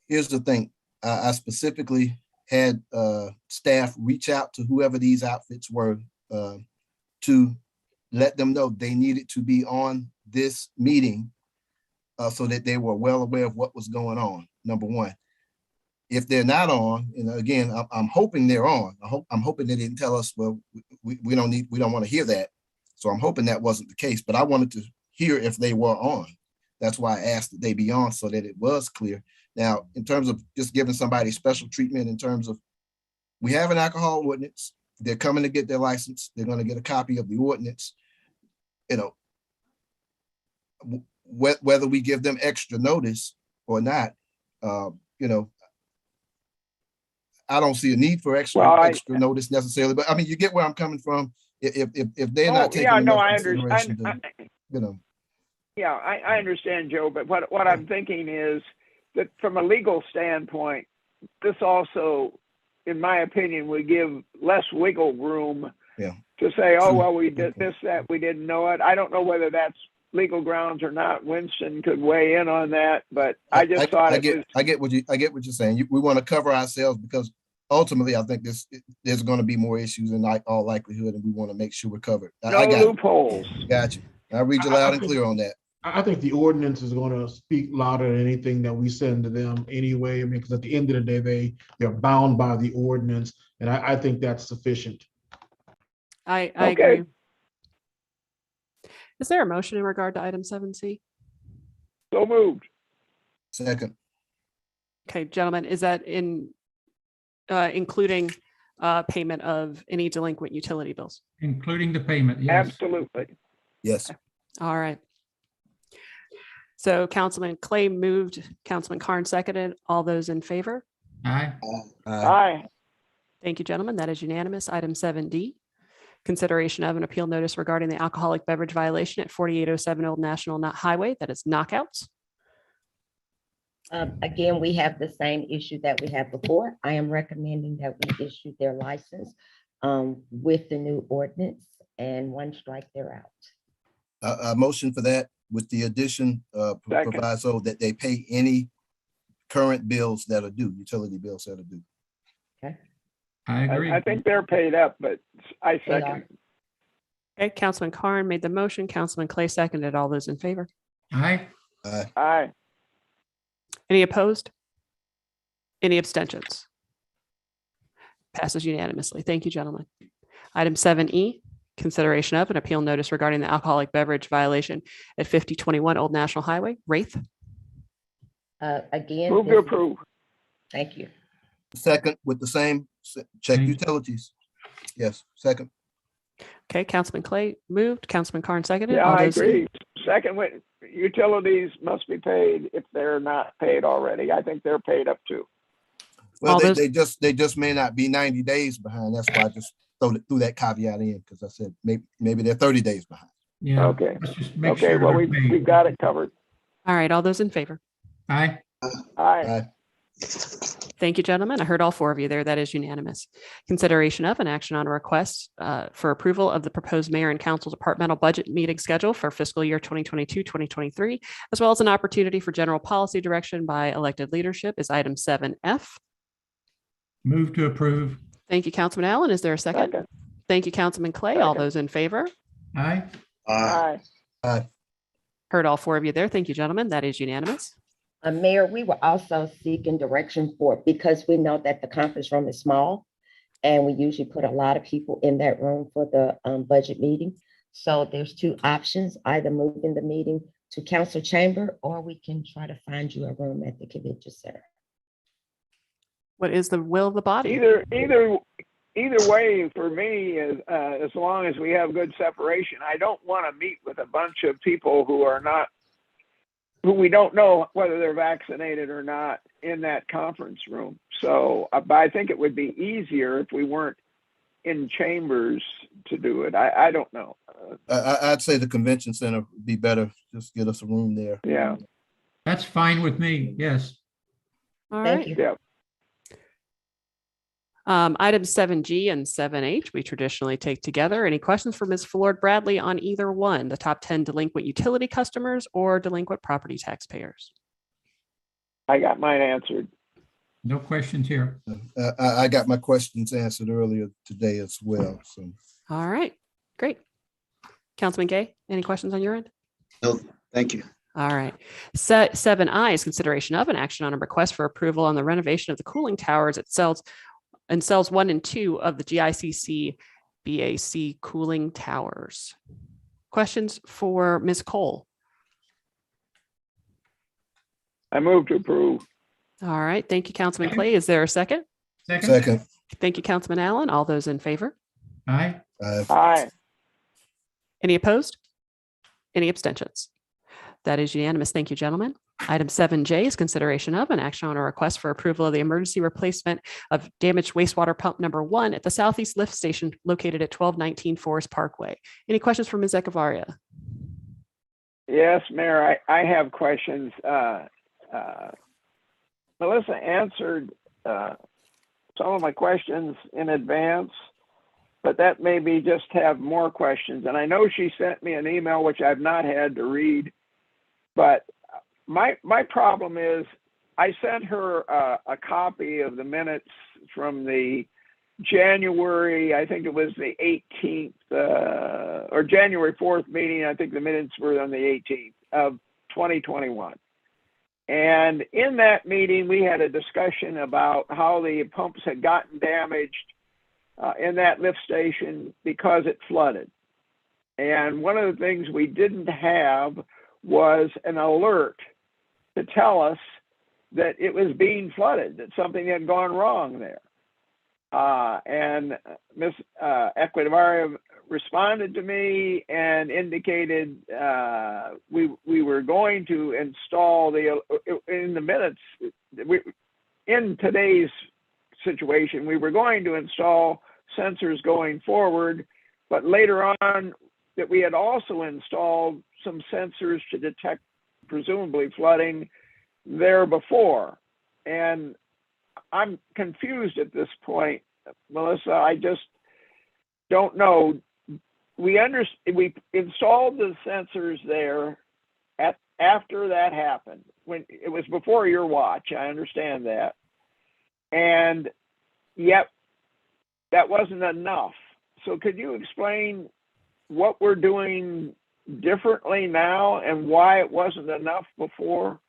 here's the thing. I specifically had staff reach out to whoever these outfits were to let them know they needed to be on this meeting so that they were well aware of what was going on, number one. If they're not on, and again, I'm hoping they're on. I'm hoping they didn't tell us, well, we don't want to hear that. So I'm hoping that wasn't the case, but I wanted to hear if they were on. That's why I asked that they be on so that it was clear. Now, in terms of just giving somebody special treatment, in terms of, we have an alcohol ordinance, they're coming to get their license, they're going to get a copy of the ordinance. You know, whether we give them extra notice or not, you know, I don't see a need for extra notice necessarily, but I mean, you get where I'm coming from. If they're not taking enough consideration, you know. Yeah, I understand, Joe, but what I'm thinking is that from a legal standpoint, this also, in my opinion, would give less wiggle room to say, oh, well, we did this, that, we didn't know it. I don't know whether that's legal grounds or not. Winston could weigh in on that, but I just thought I get what you're saying. We want to cover ourselves because ultimately, I think there's going to be more issues in all likelihood, and we want to make sure we're covered. No loopholes. Got you. I'll read you loud and clear on that. I think the ordinance is going to speak louder than anything that we send to them anyway. I mean, because at the end of the day, they're bound by the ordinance, and I think that's sufficient. I agree. Is there a motion in regard to item 7C? So moved. Second. Okay, gentlemen, is that including payment of any delinquent utility bills? Including the payment, yes. Absolutely. Yes. Okay. All right. So Councilman Clay moved, Councilman Carn seconded. All those in favor? Aye. Aye. Thank you, gentlemen. That is unanimous. Item 7D, consideration of an appeal notice regarding the alcoholic beverage violation at 4807 Old National Highway. That is Knockouts. Again, we have the same issue that we had before. I am recommending that we issue their license with the new ordinance, and one strike, they're out. A motion for that with the addition proviso that they pay any current bills that are due, utility bills that are due. Okay. I agree. I think they're paid up, but I second. Okay, Councilman Carn made the motion. Councilman Clay seconded. All those in favor? Aye. Aye. Aye. Any opposed? Any abstentions? Passes unanimously. Thank you, gentlemen. Item 7E, consideration of an appeal notice regarding the alcoholic beverage violation at 5021 Old National Highway. Wraith, Again. Move to this- approve. Thank you. Second with the same, check utilities. Yes, second. okay, Councilman Clay moved, Councilman Carn seconded. Yeah, All I those in- agree. Second, utilities must be paid if they're not paid already. I think they're paid up too. Well, All those- they just may not be 90 days behind. That's why I just threw that caveat in, because I said maybe they're 30 days behind. Yeah. Okay. Let's just make Okay, sure well, they're paid. we've got it covered. All right, all those in favor? Aye. Aye. Thank you, gentlemen. I heard all four of you there. That is unanimous. Consideration of an action on a request for approval of the proposed mayor and council departmental budget meeting schedule for fiscal year 2022-2023, as well as an opportunity for general policy direction by elected leadership is item 7F. Move to approve. Thank you, Councilman Allen. Is there a second? Second. Thank you, Councilman Clay. All Second. those in favor? Aye. Aye. Heard all four of you there. Thank you, gentlemen. That is unanimous. Mayor, we were also seeking direction for, because we know that the conference room is small, and we usually put a lot of people in that room for the budget meeting. So there's two options, either moving the meeting to council chamber, or we can try to find you a room at the convention center. What is the will of the body? Either way, for me, is as long as we have good separation. I don't want to meet with a bunch of people who we don't know whether they're vaccinated or not in that conference room. So, but I think it would be easier if we weren't in chambers to do it. I don't know. I'd say the convention center would be better. Just get us a room there. Yeah. That's fine with me. Yes. All Thank right. you. Yeah. Items 7G and 7H, we traditionally take together. Any questions for Ms. Ford Bradley on either one, the top 10 delinquent utility customers or delinquent property taxpayers? I got mine answered. No questions here. I got my questions answered earlier today as well. So All right, great. Councilman Gay, any questions on your end? No, thank you. All right. 7I is consideration of an action on a request for approval on the renovation of the cooling towers at cells 1 and 2 of the GICC BAC cooling towers. Questions for Ms. Cole? I move to approve. All right. Thank you, Councilman Clay. Is there a second? second. Thank you, Councilman Allen. All those in favor? Aye. Aye. Any opposed? Any abstentions? That is unanimous. Thank you, gentlemen. Item 7J is consideration of an action on a request for approval of the emergency replacement of damaged wastewater pump number 1 at the Southeast Lift Station located at 1219 Forest Parkway. Any questions for Ms. Echevarria? Yes, Mayor, I have questions. Melissa answered some of my questions in advance, but that made me just have more questions. And I know she sent me an email, which I've not had to read, but my problem is I sent her a copy of the minutes from the January, I think it was the 18th or January 4th meeting. I think the minutes were on the 18th of 2021. And in that meeting, we had a discussion about how the pumps had gotten damaged in that lift station because it flooded. And one of the things we didn't have was an alert to tell us that it was being flooded, that something had gone wrong there. And Ms. Echevarria responded to me and indicated we were going to install in the minutes, in today's situation, we were going to install sensors going forward, but later on that we had also installed some sensors to detect presumably flooding there before. And I'm confused at this point, Melissa. I just don't know. We installed the sensors there after that happened. When it was before your watch, I understand that. And yet that wasn't enough. So could you explain what we're doing differently now and why it wasn't enough before?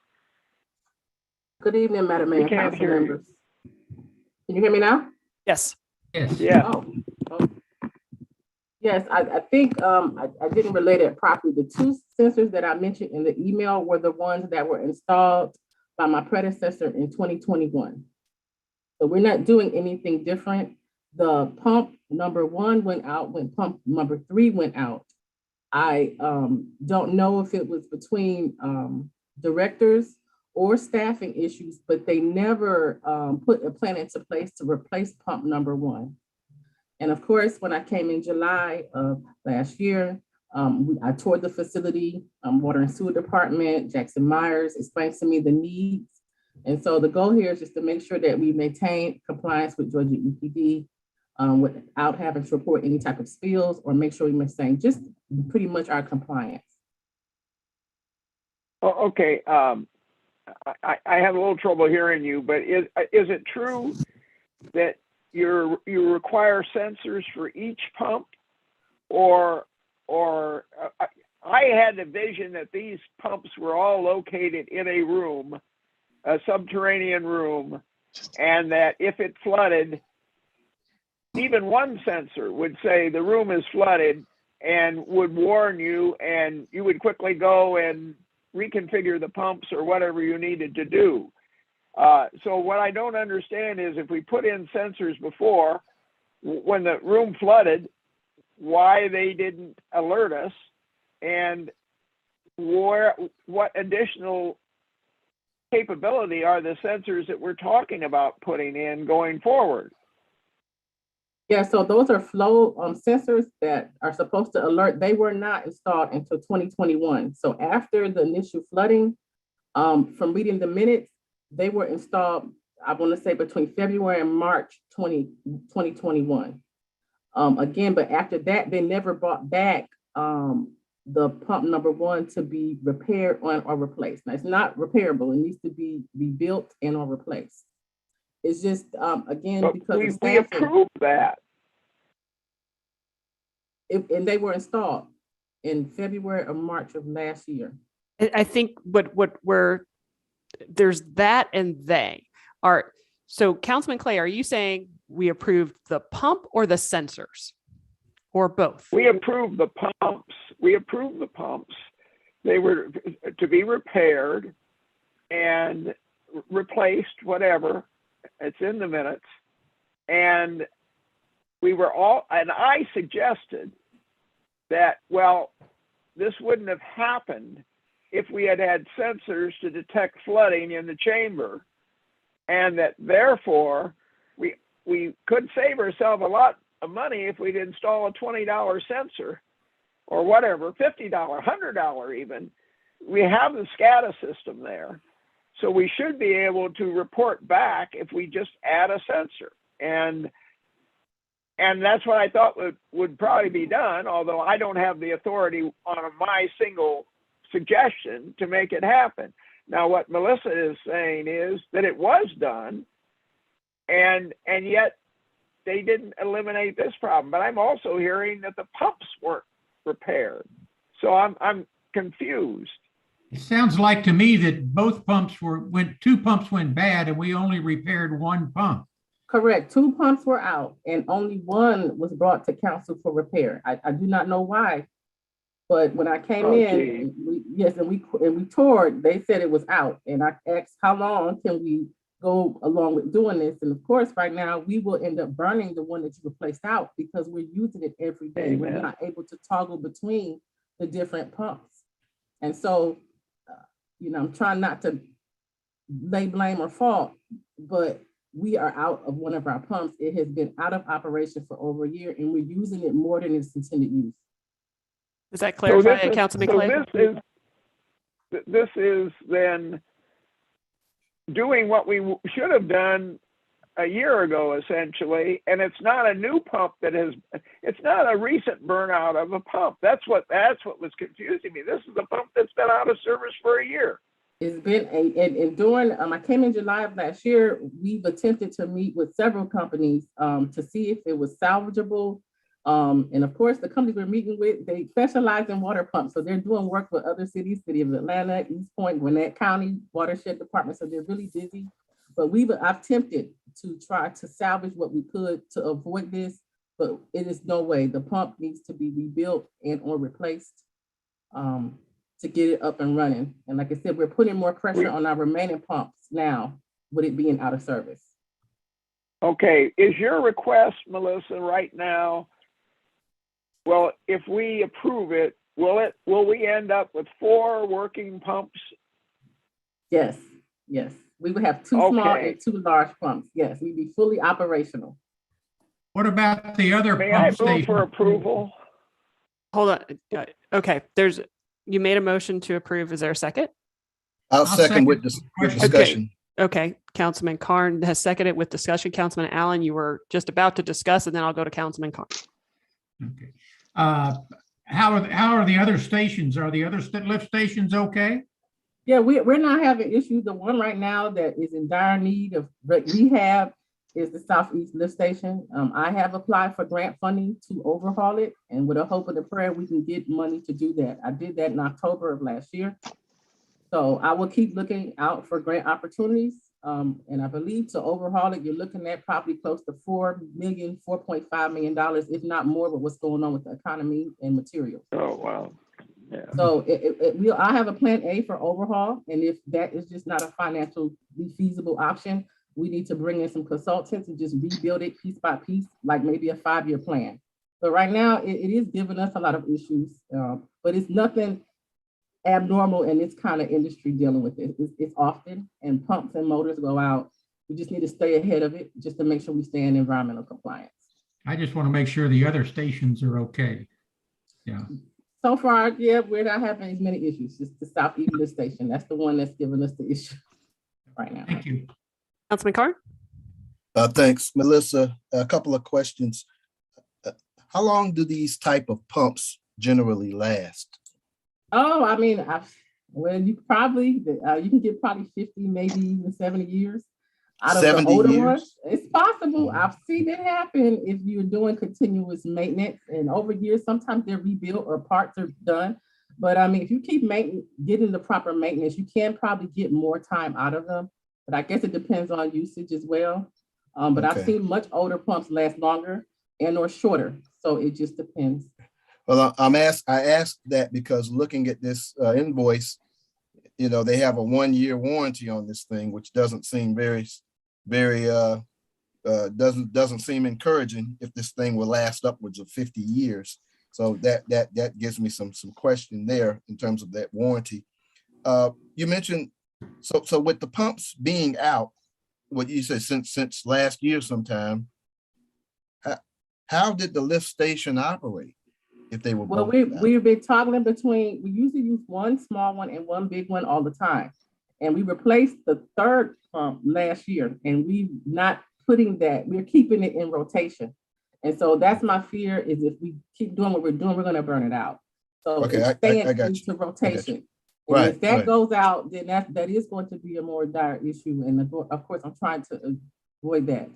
Good evening, Madam Mayor, We can't council hear you. members. Can you hear me now? Yes. Yes. Yeah. Oh. Yes, I think I didn't relate it properly. The two sensors that I mentioned in the email were the ones that were installed by my predecessor in 2021. So we're not doing anything different. The pump number 1 went out when pump number 3 went out. I don't know if it was between directors or staffing issues, but they never put a plan into place to replace pump number 1. And of course, when I came in July of last year, I toured the facility, Water and Sewer Department, Jackson Myers explained to me the needs. And so the goal here is just to make sure that we maintain compliance with Georgia EPD without having to report any type of spills, or make sure we maintain just pretty much our compliance. Oh, okay. I have a little trouble hearing you, but is it true that you require sensors for each pump, or I had the vision that these pumps were all located in a room, a subterranean room, and that if it flooded, even one sensor would say the room is flooded and would warn you, and you would quickly go and reconfigure the pumps or whatever you needed to do. So what I don't understand is if we put in sensors before, when the room flooded, why they didn't alert us, and what additional capability are the sensors that we're talking about putting in going forward? Yeah, so those are flow sensors that are supposed to alert. They were not installed until 2021. So after the initial flooding, from reading the minutes, they were installed, I want to say between February and March 2021. Again, but after that, they never brought back the pump number 1 to be repaired or replaced. Now, it's not repairable. It needs to be rebuilt and or replaced. It's just, again, But because of we staffing. approved that. And they were installed in February or March of last year. I think there's that and they are. So Councilman Clay, are you saying we approved the pump or the sensors, or both? We approved the pumps. We approved the pumps. They were to be repaired and replaced, whatever. It's in the minutes. And I suggested that, well, this wouldn't have happened if we had had sensors to detect flooding in the chamber, and that therefore we could save ourselves a lot of money if we'd install a $20 sensor or whatever, $50, $100 even. We have the SCADA system there. So we should be able to report back if we just add a sensor. And that's what I thought would probably be done, although I don't have the authority on my single suggestion to make it happen. Now, what Melissa is saying is that it was done, and yet they didn't eliminate this problem. But I'm also hearing that the pumps weren't repaired. So I'm confused. It sounds like to me that both pumps two pumps went bad and we only repaired one pump. Correct. 2 pumps were out and only 1 was brought to council for repair. I do not know why, but when I came in, we toured, they said it was out. And I asked, how long can we go along with doing this? And of course, right now we will end up burning the one that you replaced out because we're using it every day. Amen. We're not able to toggle between the different pumps. And so, I'm trying not to lay blame or fault, but we are out of one of our pumps. It has been out of operation for over a year and we're using it more than its intended use. Does that clarify it, Councilman Clay? This is then doing what we should have done a year ago, essentially, and it's not a new pump it's not a recent burnout of a pump. That's what was confusing me. This is a pump that's been out of service for a year. It's been I came in July of last year. We've attempted to meet with several companies to see if it was salvageable. And of course, the companies we're meeting with, they specialize in water pumps. So they're doing work with other cities, City of Atlanta, East Point, Gwinnett County Watershed Department. So they're really busy. But I've attempted to try to salvage what we could to avoid this, but it is no way. The pump needs to be rebuilt and or replaced to get it up and running. And like I said, we're putting more pressure on our remaining pumps now with it being out of service. Okay, is your request, Melissa, right now, well, if we approve it, will we end up with 4 working pumps? Yes, yes. We would have 2 small and 2 large pumps. Yes, we'd be fully operational. What about the other May pump I move station? for approval? Hold on. Okay, you made a motion to approve. Is there a second? I'll second with discussion. Okay, Councilman Carn has seconded with discussion. Councilman Allen, you were just about to discuss, and then I'll go to Councilman Carn. Okay. How are the other stations? Are the other lift stations okay? Yeah, we're not having issues. The one right now that is in dire need of rehab is the Southeast Lift Station. I have applied for grant funding to overhaul it, and with a hope and a prayer, we can get money to do that. I did that in October of last year. So I will keep looking out for grant opportunities. And I believe to overhaul it, you're looking at probably close to $4.5 million, if not more, with what's going on with the economy and materials. Oh, wow. Yeah. So I have a plan A for overhaul. And if that is just not a financially feasible option, we need to bring in some consultants and just rebuild it piece by piece, like maybe a 5-year plan. But right now it is giving us a lot of issues, but it's nothing abnormal in this kind of industry dealing with it. It's often, and pumps and motors go out. We just need to stay ahead of it just to make sure we stay in environmental compliance. I just want to make sure the other stations are okay. Yeah. So far, yeah, we're not having as many issues. Just the Southeast Lift Station. That's the one that's giving us the issue right now. Thank you. Councilman Carn? Thanks, Melissa. A couple of questions. How long do these type of pumps generally last? Oh, I mean, you can get probably 50, maybe even 70 years out of the older ones. It's possible. I've seen it happen if you're doing continuous maintenance, and over years, sometimes they're rebuilt or parts are done. But I mean, if you keep getting the proper maintenance, you can probably get more time out of them. But I guess it depends on usage as well. But I've seen much older pumps last longer and or shorter. So it just depends. Well, I asked that because looking at this invoice, they have a 1-year warranty on this thing, which doesn't seem doesn't seem encouraging if this thing will last upwards of 50 years. So that gives me some question there in terms of that warranty. You mentioned, so with the pumps being out, what you said since last year sometime, how did the lift station operate? If they were we've been toggling between, we usually use one small one and one big one all the time. And we replaced the 3rd pump last year, and we're not putting that, we're keeping it in rotation. And so that's my fear, is if we keep doing what we're doing, we're gonna burn it out. So it's staying into rotation. And if that goes out, then that is going to be a more dire issue. And of course, I'm trying to avoid that.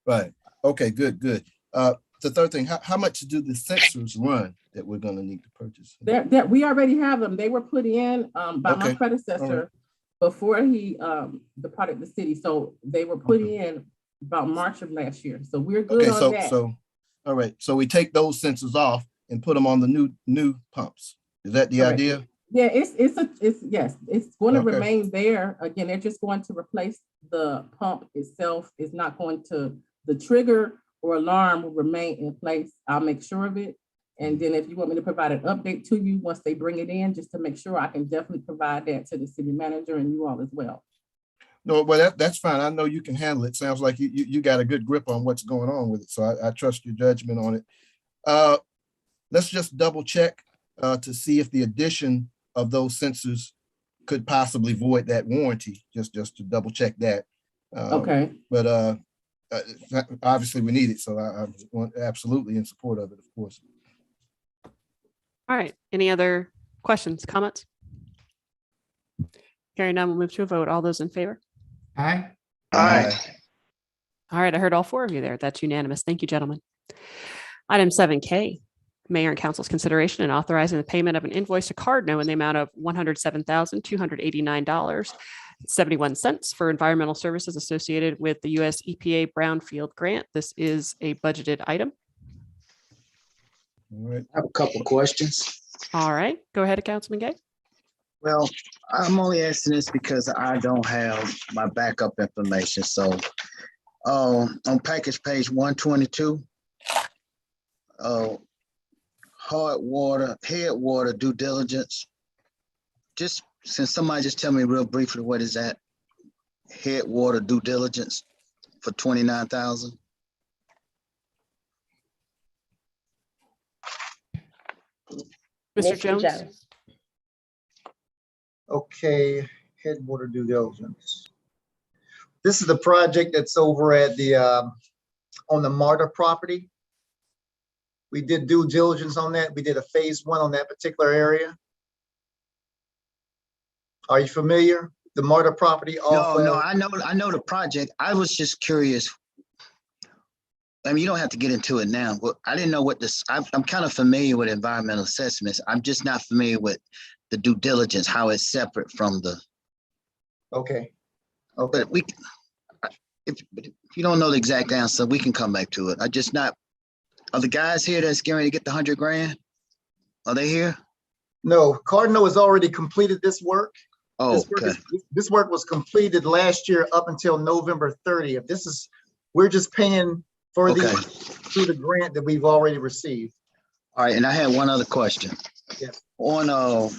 Right. Okay, good. The third thing, how much do the sensors run that we're going to need to purchase? That we already have them. They were put in by my predecessor before he departed the city. So they were put in about March of last year. So we're good on that. All right. So we take those sensors off and put them on the new pumps. Is that the idea? Yeah, it's going to remain there. Again, they're just going to replace the pump itself. It's not going to, the trigger or alarm will remain in place. I'll make sure of it. And then if you want me to provide an update to you once they bring it in, just to make sure, I can definitely provide that to the city manager and you all as well. No, well, that's fine. I know you can handle it. Sounds like you got a good grip on what's going on with it. So I trust your judgment on it. Let's just double check to see if the addition of those sensors could possibly void that warranty, just to double check that. But obviously we need it. So I'm absolutely in support of it, of course. All right. Any other questions, comments? Hearing none, we'll move to a vote. All those in favor? Aye. Aye. All right. I heard all 4 of you there. That's unanimous. Thank you, gentlemen. Item 7K, Mayor and Council's consideration and authorizing the payment of an invoice to Cardinal in the amount of $107,289.71 for environmental services associated with the U.S. EPA Brownfield Grant. This is a budgeted item. All right. I have a couple questions. All right, go ahead, Councilman Gay. Well, I'm only asking this because I don't have my backup information. So on package page 122, headwater due diligence. Just since somebody just tell me real briefly, what is that? Headwater due diligence for $29,000. Mr. Jones. Okay, headwater due diligence. This is the project that's over at the on the Marta property. We did due diligence on that. We did a phase 1 on that particular area. Are you familiar? The Marta property? No, I know the project. I was just curious. I mean, you don't have to get into it now, but I didn't know what this, I'm kind of familiar with environmental assessments. I'm just not familiar with the due diligence, how it's separate from the. Okay. But if you don't know the exact answer, we can come back to it. Are the guys here that's getting ready to get the 100 grand? Are they here? No, Cardinal has already completed this work. Oh, this work was completed last year up until November 30th. We're just paying for through the grant that we've already received. All right, and I had one other question. Yes. On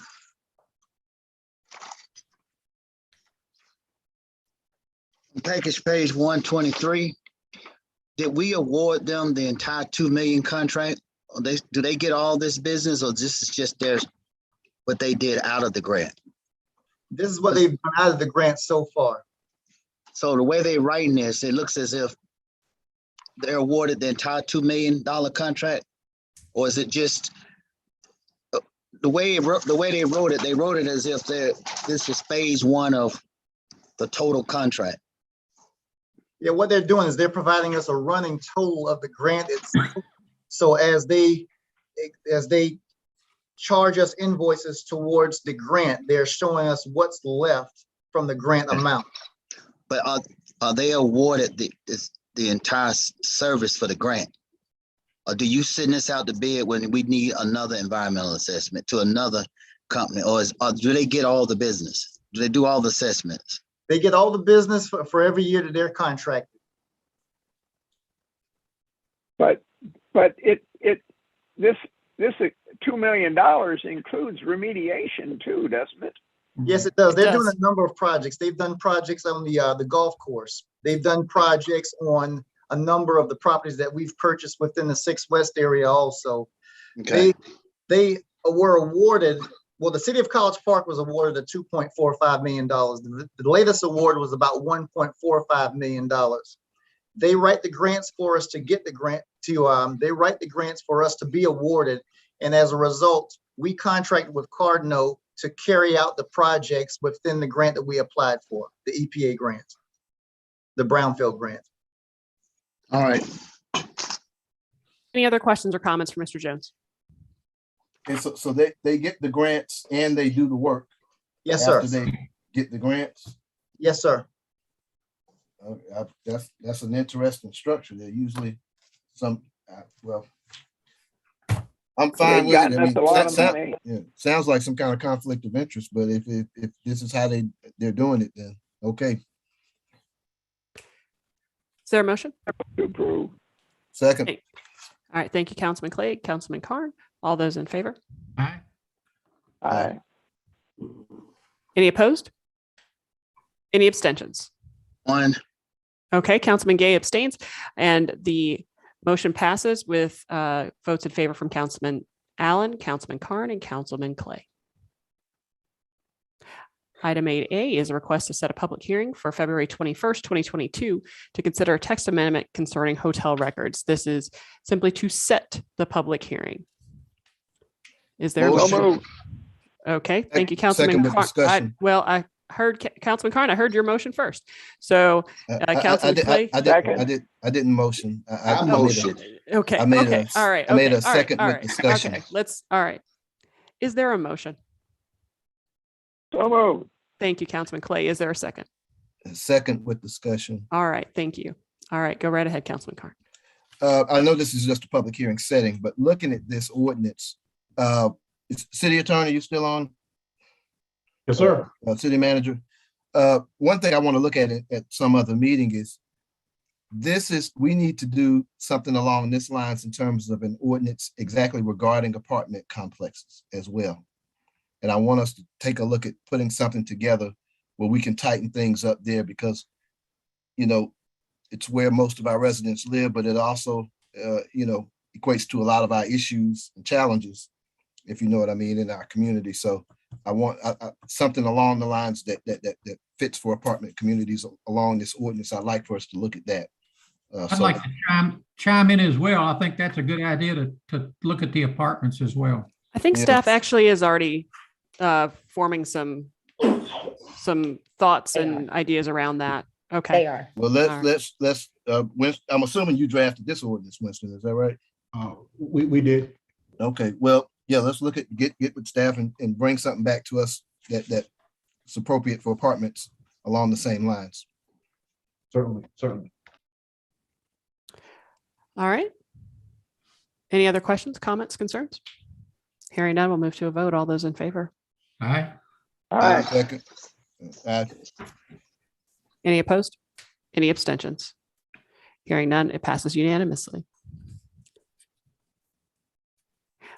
package page 123, did we award them the entire $2 million contract? Do they get all this business, or this is just what they did out of the grant? This is what they've done out of the grant so far. So the way they're writing this, it looks as if they're awarded the entire $2 million contract, or is it just the way they wrote it? They wrote it as if this is phase 1 of the total contract. Yeah, what they're doing is they're providing us a running total of the grant itself. So as they charge us invoices towards the grant, they're showing us what's left from the grant amount. But are they awarded the entire service for the grant? Or do you send this out to bid when we need another environmental assessment to another company, or do they get all the business? Do they do all the assessments? They get all the business for every year that they're contracted. But this $2 million includes remediation too, doesn't it? Yes, it does. They're doing a number of projects. They've done projects on the golf course. They've done projects on a number of the properties that we've purchased within the 6 West area also. Okay. They were awarded, well, the city of College Park was awarded a $2.45 million. The latest award was about $1.45 million. They write the grants for us to get the grant they write the grants for us to be awarded. And as a result, we contracted with Cardinal to carry out the projects within the grant that we applied for, the EPA grant, the Brownfield grant. All right. Any other questions or comments for Mr. Jones? And so they get the grants and they do the work. Yes, sir. After they get the grants. Yes, sir. That's an interesting structure. They're usually well, I'm fine with it. I mean, sounds like some kind of conflict of interest, but if this is how they're doing it, then okay. Is there a motion? To approve. Second. All right, thank you, Councilman Clay, Councilman Carn. All those in favor? Aye. Aye. Any opposed? Any abstentions? One. Okay, Councilman Gay abstains, and the motion passes with votes in favor from Councilman Allen, Councilman Carn, and Councilman Clay. Item 8A is a request to set a public hearing for February 21st, 2022 to consider a text amendment concerning hotel records. This is simply to set the public hearing. Is there a motion? Okay, thank you, Councilman Carn. Councilman Carn, I heard your motion first. So Councilman Clay. I didn't motion. I motioned. Okay, I made okay, a- all right. I made okay, a all right, second all with right, discussion. Okay, all right. Is there a motion? So moved. Thank you, Councilman Clay. Is there a second? Second with discussion. All right, thank you. All right, go right ahead, Councilman Carn. I know this is just a public hearing setting, but looking at this ordinance, City Attorney, you still on? Yes, sir. City Manager. One thing I want to look at some other meeting is we need to do something along this lines in terms of an ordinance exactly regarding apartment complexes as well. And I want us to take a look at putting something together where we can tighten things up there because, it's where most of our residents live, but it also, equates to a lot of our issues and challenges, if you know what I mean, in our community. So I want something along the lines that fits for apartment communities along this ordinance. I'd like for us to look at that. I'd like to chime in as well. I think that's a good idea to look at the apartments as well. I think Yeah. staff actually is already forming some thoughts and ideas around that. Okay. They are. Well, let's I'm assuming you drafted this ordinance, Winston, is that right? We did. Okay, well, yeah, let's look at, get with staff and bring something back to us that's appropriate for apartments along the same lines. Certainly. All right. Any other questions, comments, concerns? Hearing none, we'll move to a vote. All those in favor? Aye. Second. Any opposed? Any abstentions? Hearing none, it passes unanimously.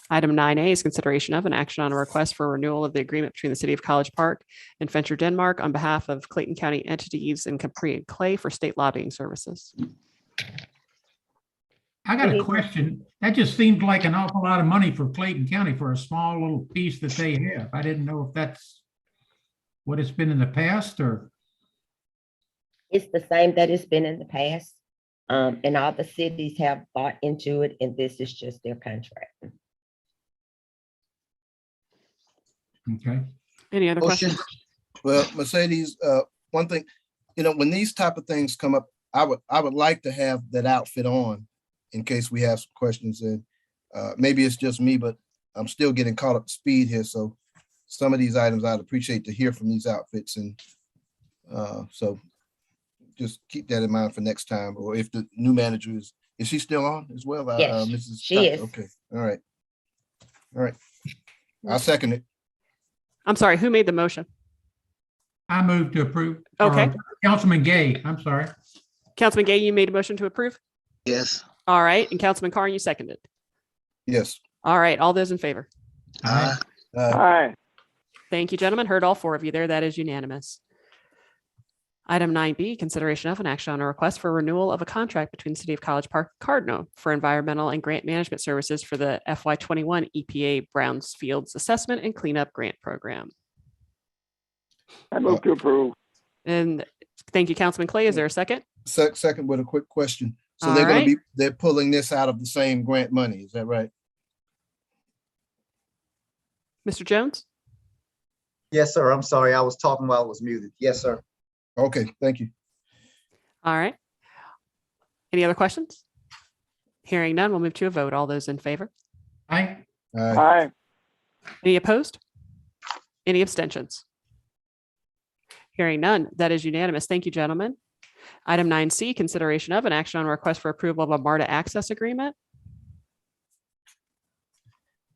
Item 9A is consideration of an action on a request for renewal of the agreement between the City of College Park and Venture Denmark on behalf of Clayton County entities in Capri and Clay for state lobbying services. I got a question. That just seemed like an awful lot of money for Clayton County for a small little piece that they have. I didn't know if that's what it's been in the past or. It's the same that it's been in the past. And all the cities have bought into it, and this is just their contract. Okay. Any other questions? Well, Mercedes, one thing, when these type of things come up, I would like to have that outfit on in case we have some questions. And maybe it's just me, but I'm still getting caught up to speed here. So some of these items I'd appreciate to hear from these outfits. And so just keep that in mind for next time. Or if the new manager is she still on as well? Yes, Mrs. she Tucker? is. Okay, all right. I'll second it. I'm sorry, who made the motion? I move to approve. Okay. Or Councilman Gay, I'm sorry. Councilman Gay, you made a motion to approve? Yes. All right. And Councilman Carn, you seconded. Yes. All right. All those in favor? Aye. Thank you, gentlemen. Heard all four of you there. That is unanimous. Item 9B, consideration of an action on a request for renewal of a contract between the City of College Park and Cardinal for environmental and grant management services for the FY21 EPA Brownfields Assessment and Cleanup Grant Program. I move to approve. And thank you, Councilman Clay. Is there a second? Second with a quick question. So All they're going right. to they're pulling this out of the same grant money. Is that right? Mr. Jones? Yes, sir. I'm sorry. I was talking while I was muted. Yes, sir. Okay, thank you. All right. Any other questions? Hearing none, we'll move to a vote. All those in favor? Aye. Aye. Any opposed? Any abstentions? Hearing none, that is unanimous. Thank you, gentlemen. Item 9C, consideration of an action on a request for approval of a Marta access agreement.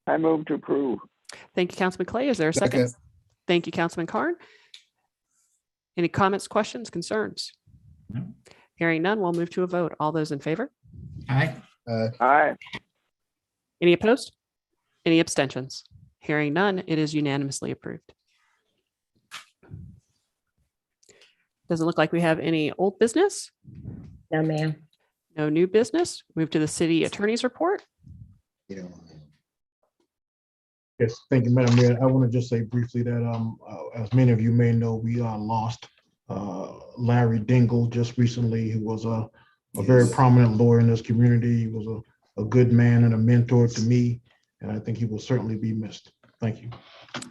I move to approve. Thank you, Councilman Clay. Is there a second? Thank you, Councilman Carn. Any comments, questions, concerns? No. Hearing none, we'll move to a vote. All those in favor? Aye. Aye. Any opposed? Any abstentions? Hearing none, it is unanimously approved. Doesn't look like we have any old business. No, ma'am. No new business. Move to the city attorney's report. Yes, thank you, Madam Mayor. I want to just say briefly that as many of you may know, we lost Larry Dingle just recently, who was a very prominent lawyer in this community. He was a good man and a mentor to me, and I think he will certainly be missed. Thank you.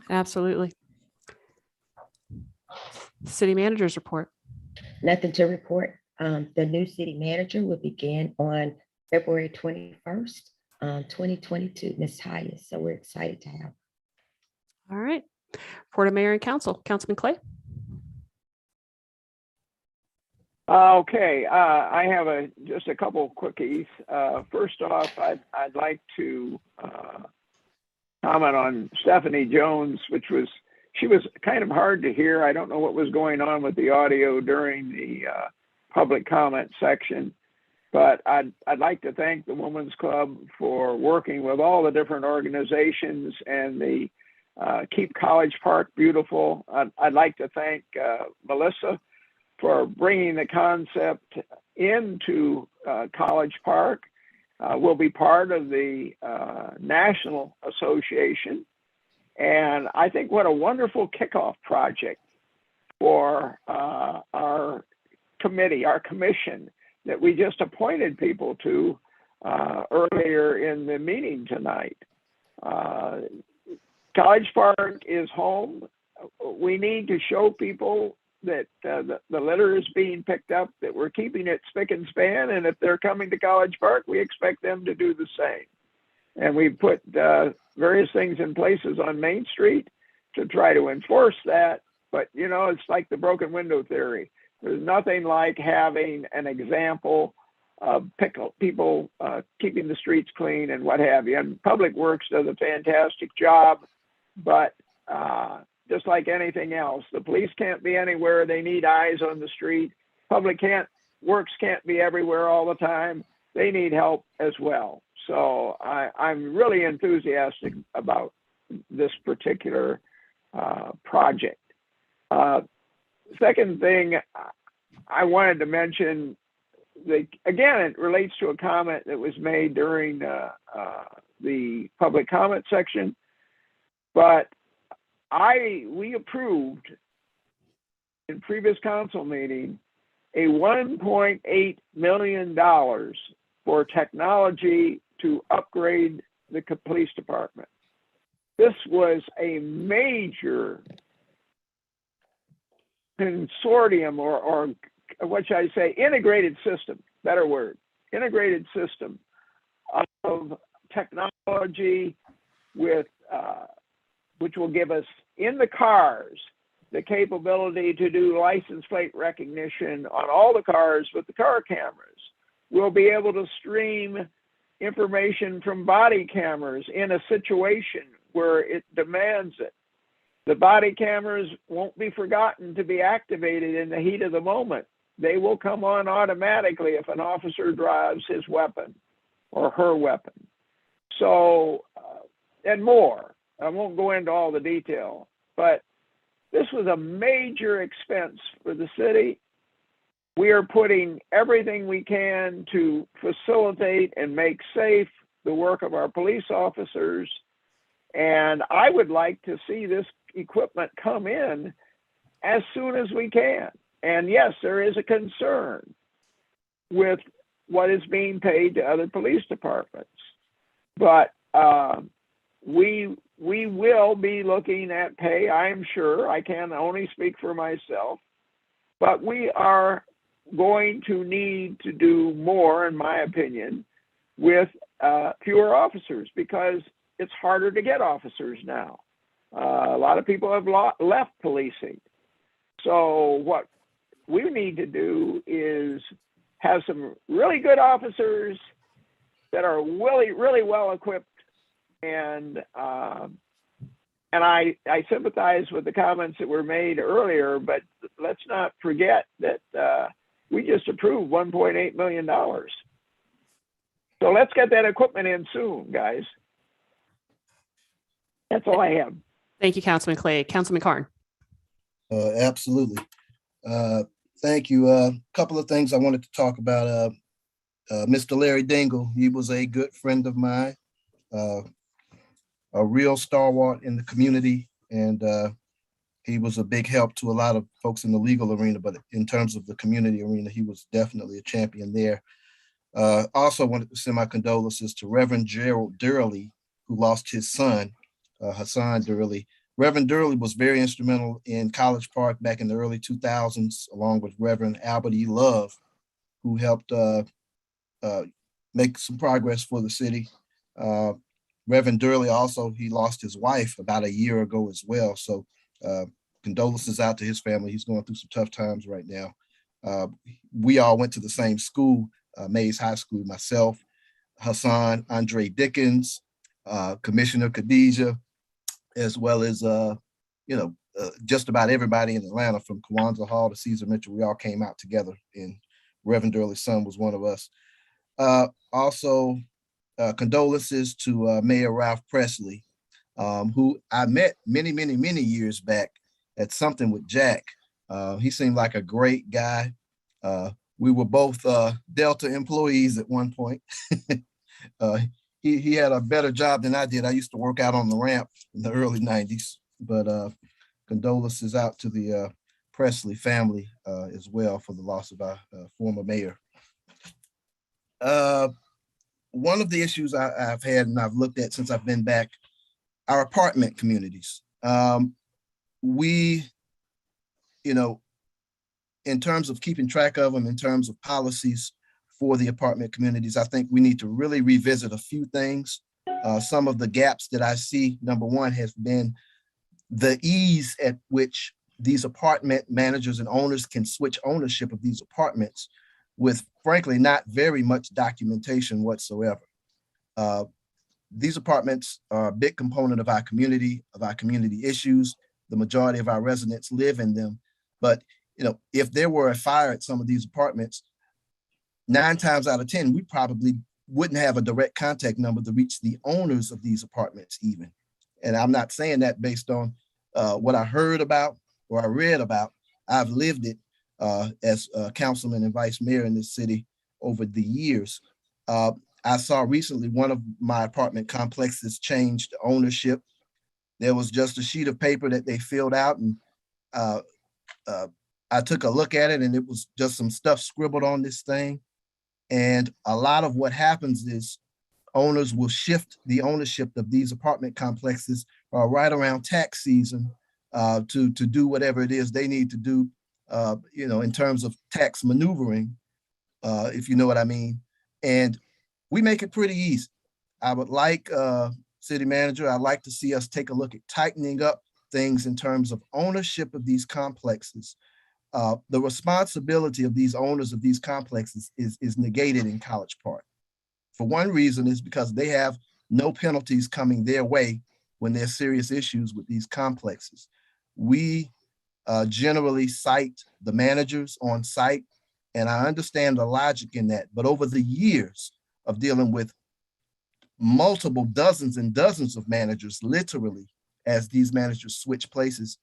Absolutely. City Manager's report. Nothing to report. The new city manager will begin on February 21st, 2022, Ms. Hyas. So we're excited to have. All right. Report of Mayor and Council. Councilman Clay. Okay, I have just a couple of quickies. First off, I'd like to comment on Stephanie Jones, she was kind of hard to hear. I don't know what was going on with the audio during the public comment section, but I'd like to thank the Women's Club for working with all the different organizations and the Keep College Park Beautiful. I'd like to thank Melissa for bringing the concept into College Park. We'll be part of the National Association. And I think what a wonderful kickoff project for our committee, our commission that we just appointed people to earlier in the meeting tonight. College Park is home. We need to show people that the litter is being picked up, that we're keeping it spick and span, and if they're coming to College Park, we expect them to do the same. And we put various things in places on Main Street to try to enforce that. But, you know, it's like the broken window theory. There's nothing like having an example of people keeping the streets clean and what have you. And Public Works does a fantastic job, but just like anything else, the police can't be anywhere. They need eyes on the street. Public Works can't be everywhere all the time. They need help as well. So I'm really enthusiastic about this particular project. Second thing I wanted to mention, again, it relates to a comment that was made during the public comment section, but we approved in previous council meeting a $1.8 million for technology to upgrade the police department. This was a major consortium or what should I say, integrated system, better word, integrated system of technology with which will give us in the cars the capability to do license plate recognition on all the cars with the car cameras. We'll be able to stream information from body cameras in a situation where it demands it. The body cameras won't be forgotten to be activated in the heat of the moment. They will come on automatically if an officer drives his weapon or her weapon. So, and more. I won't go into all the detail, but this was a major expense for the city. We are putting everything we can to facilitate and make safe the work of our police officers. And I would like to see this equipment come in as soon as we can. And yes, there is a concern with what is being paid to other police departments, but we will be looking at pay, I'm sure. I can only speak for myself, but we are going to need to do more, in my opinion, with fewer officers because it's harder to get officers now. A lot of people have left policing. So what we need to do is have some really good officers that are really well equipped. And I sympathize with the comments that were made earlier, but let's not forget that we just approved $1.8 million. So let's get that equipment in soon, guys. That's all I have. Thank you, Councilman Clay. Councilman Carn. Absolutely. Thank you. A couple of things I wanted to talk about. Mr. Larry Dingle, he was a good friend of mine, a real stalwart in the community, and he was a big help to a lot of folks in the legal arena, but in terms of the community arena, he was definitely a champion there. Also wanted to send my condolences to Reverend Gerald Durley, who lost his son, Hassan Durley, Reverend Durley was very instrumental in College Park back in the early 2000s, along with Reverend Albert E. Love, who helped make some progress for the city. Reverend Durley also, he lost his wife about a year ago as well. So condolences out to his family. He's going through some tough times right now. We all went to the same school, Mays High School, myself, Hassan, Andre Dickens, Commissioner Khadijah, as well as, just about everybody in Atlanta, from Kwanzaa Hall to Caesar Mitchell. We all came out together, and Reverend Durley's son was one of us. Also, condolences to Mayor Ralph Presley, who I met many, many, many years back at something with Jack. He seemed like a great guy. We were both Delta employees at one point. He had a better job than I did. I used to work out on the ramp in the early 90s, but condolences out to the Presley family as well for the loss of our former mayor. One of the issues I've had and I've looked at since I've been back, our apartment communities. We, in terms of keeping track of them, in terms of policies for the apartment communities, I think we need to really revisit a few things. Some of the gaps that I see, number one, has been the ease at which these apartment managers and owners can switch ownership of these apartments with, frankly, not very much documentation whatsoever. These apartments are a big component of our community issues. The majority of our residents live in them. But if there were a fire at some of these apartments, 9 times out of 10, we probably wouldn't have a direct contact number to reach the owners of these apartments even. And I'm not saying that based on what I heard about or I read about. I've lived it as a councilman and vice mayor in this city over the years. I saw recently one of my apartment complexes changed ownership. There was just a sheet of paper that they filled out, and I took a look at it, and it was just some stuff scribbled on this thing. And a lot of what happens is owners will shift the ownership of these apartment complexes right around tax season to do whatever it is they need to do, in terms of tax maneuvering, if you know what I mean. And we make it pretty easy. I would like, city manager, I'd like to see us take a look at tightening up things in terms of ownership of these complexes. The responsibility of these owners of these complexes is negated in College Park. For one reason is because they have no penalties coming their way when there's serious issues with these complexes. We generally cite the managers on site, and I understand the logic in that. But over the years of dealing with multiple dozens and dozens of managers, literally, as these managers switch places,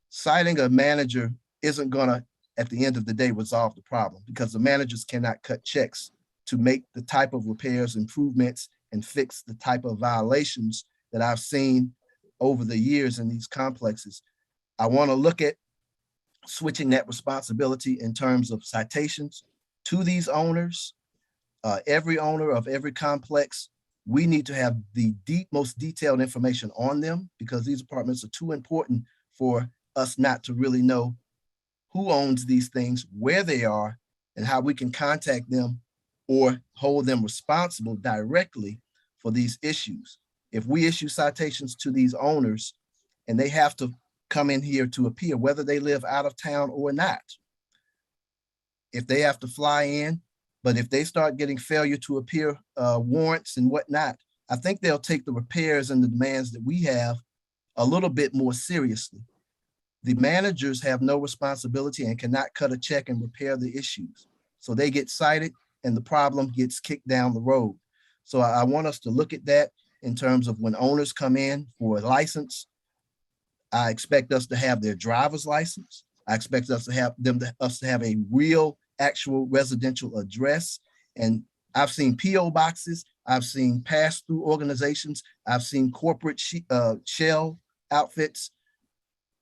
citing a manager isn't gonna, at the end of the day, resolve the problem, because the managers cannot cut checks to make the type of repairs, improvements, and fix the type of violations that I've seen over the years in these complexes. I wanna look at switching that responsibility in terms of citations to these owners. Every owner of every complex, we need to have the most detailed information on them, because these apartments are too important for us not to really know who owns these things, where they are, and how we can contact them or hold them responsible directly for these issues. If we issue citations to these owners and they have to come in here to appear, whether they live out of town or not, if they have to fly in, but if they start getting failure to appear warrants and whatnot, I think they'll take the repairs and the demands that we have a little bit more seriously. The managers have no responsibility and cannot cut a check and repair the issues. So they get cited and the problem gets kicked down the road. So I want us to look at that in terms of when owners come in for a license. I expect us to have their driver's license. I expect us to have a real, actual residential address. And I've seen PO boxes. I've seen pass-through organizations. I've seen corporate shell outfits.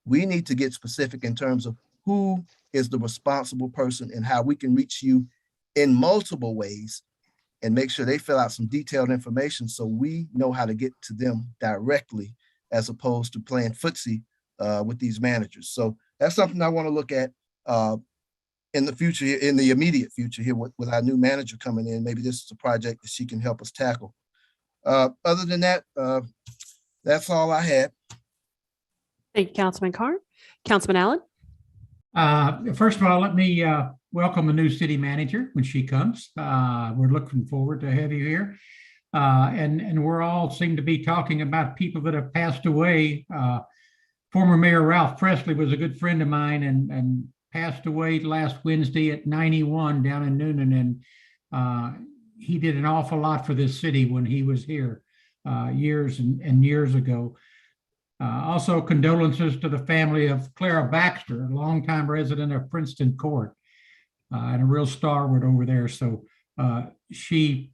We need to get specific in terms of who is the responsible person and how we can reach you in multiple ways and make sure they fill out some detailed information so we know how to get to them directly as opposed to playing footsie with these managers. So that's something I want to look at in the future, in the immediate future here with our new manager coming in. Maybe this is a project that she can help us tackle. Other than that, that's all I had. Thank you, Councilman Carr. Councilman Allen. First of all, let me welcome the new city manager when she comes. We're looking forward to have you here. And we're all seem to be talking about people that have passed away. Former Mayor Ralph Presley was a good friend of mine and passed away last Wednesday at 91 down in Noonan. And he did an awful lot for this city when he was here years and years ago. Also, condolences to the family of Clara Baxter, a longtime resident of Princeton Court, and a real stalwart over there. So she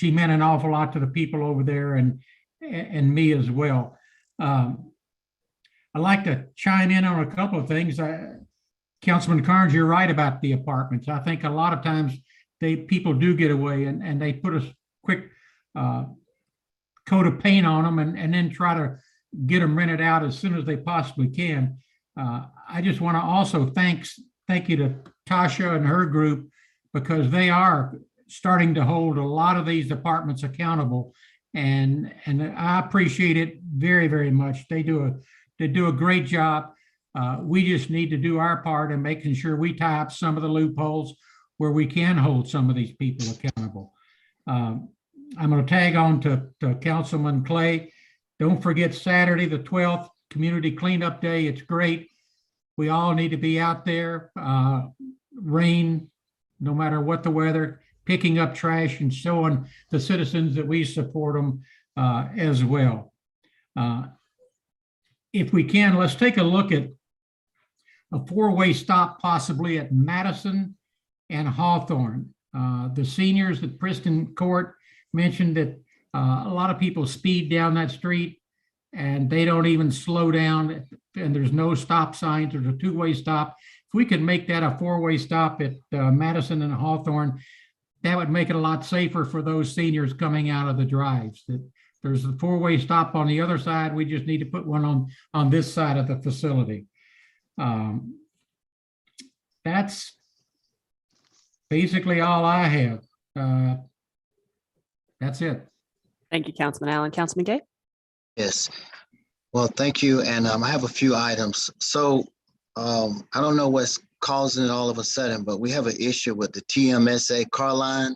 meant an awful lot to the people over there and me as well. I'd like to chime in on a couple of things. Councilman Carnes, you're right about the apartments. I think a lot of times people do get away and they put a quick coat of paint on them and then try to get them rented out as soon as they possibly can. I just want to also thank you to Tasha and her group, because they are starting to hold a lot of these departments accountable, and I appreciate it very, very much. They do a great job. We just need to do our part in making sure we tie up some of the loopholes where we can hold some of these people accountable. I'm going to tag on to Councilman Clay. Don't forget Saturday, the 12th, Community Cleanup Day. It's great. We all need to be out there, rain, no matter what the weather, picking up trash and showing the citizens that we support them as well. If we can, let's take a look at a four-way stop possibly at Madison and Hawthorne. The seniors at Princeton Court mentioned that a lot of people speed down that street and they don't even slow down, and there's no stop signs. There's a two-way stop. If we could make that a four-way stop at Madison and Hawthorne, that would make it a lot safer for those seniors coming out of the drives. That there's a four-way stop on the other side. We just need to put one on this side of the facility. That's basically all I have. That's it. Thank you, Councilman Allen. Councilman Gay. Yes. Well, thank you. And I have a few items. So I don't know what's causing it all of a sudden, but we have an issue with the TMSA car line.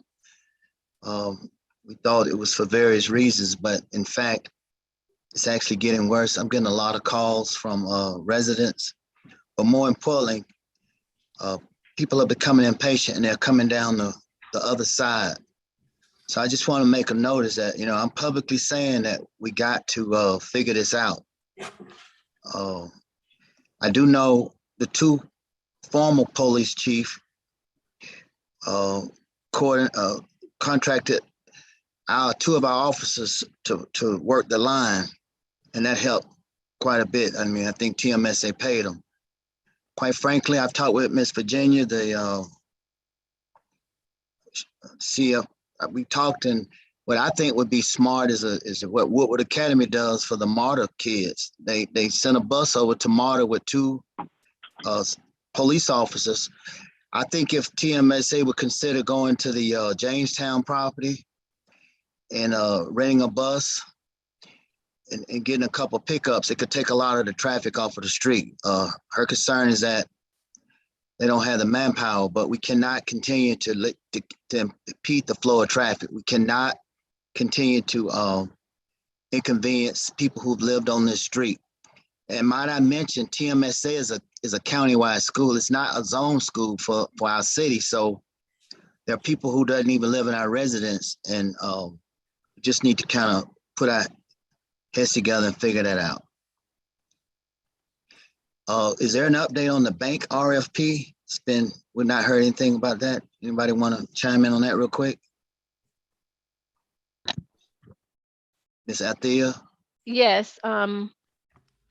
We thought it was for various reasons, but in fact, it's actually getting worse. I'm getting a lot of calls from residents, but more importantly, people are becoming impatient and they're coming down the other side. So I just want to make a notice that, I'm publicly saying that we got to figure this out. I do know the two former police chief contracted two of our officers to work the line, and that helped quite a bit. I mean, I think TMSA paid them. Quite frankly, I've talked with Miss Virginia, the CF. We talked, and what I think would be smart is what Woodward Academy does for the Marta kids. They sent a bus over to Marta with two police officers. I think if TMSA would consider going to the Jamestown property and renting a bus and getting a couple pickups, it could take a lot of the traffic off of the street. Her concern is that they don't have the manpower, but we cannot continue to impede the flow of traffic. We cannot continue to inconvenience people who've lived on this street. And might I mention, TMSA is a countywide school. It's not a zone school for our city. So there are people who doesn't even live in our residence, and we just need to kind of put our heads together and figure that out. Is there an update on the bank RFP? We've not heard anything about that. Anybody want to chime in on that real quick? Ms. Athea? Yes,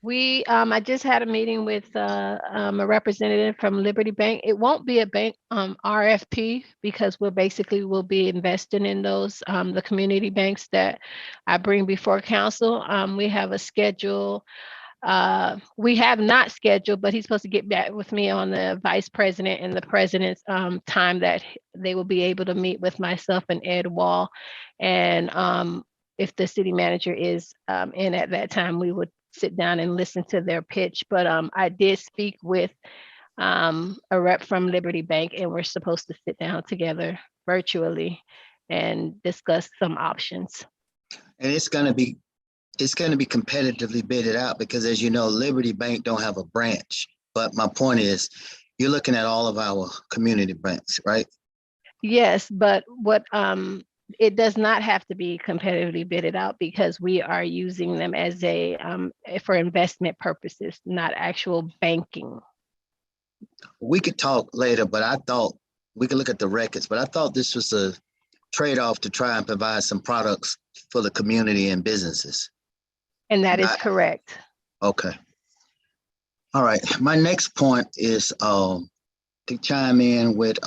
I just had a meeting with a representative from Liberty Bank. It won't be a bank RFP because we'll be investing in those, the community banks that I bring before council. We have a schedule. We have not scheduled, but he's supposed to get back with me on the vice president and the president's time that they will be able to meet with myself and Ed Wall. And if the city manager is in at that time, we would sit down and listen to their pitch. But I did speak with a rep from Liberty Bank, and we're supposed to sit down together virtually and discuss some options. And it's going to be competitively bidded out because, as you know, Liberty Bank don't have a branch. But my point is, you're looking at all of our community banks, right? Yes, but what it does not have to be competitively bidded out because we are using them as for investment purposes, not actual banking. We could talk later, but I thought we could look at the records, but I thought this was a trade-off to try and provide some products for the community and businesses. And that is correct. Okay. All right. My next point is to chime in with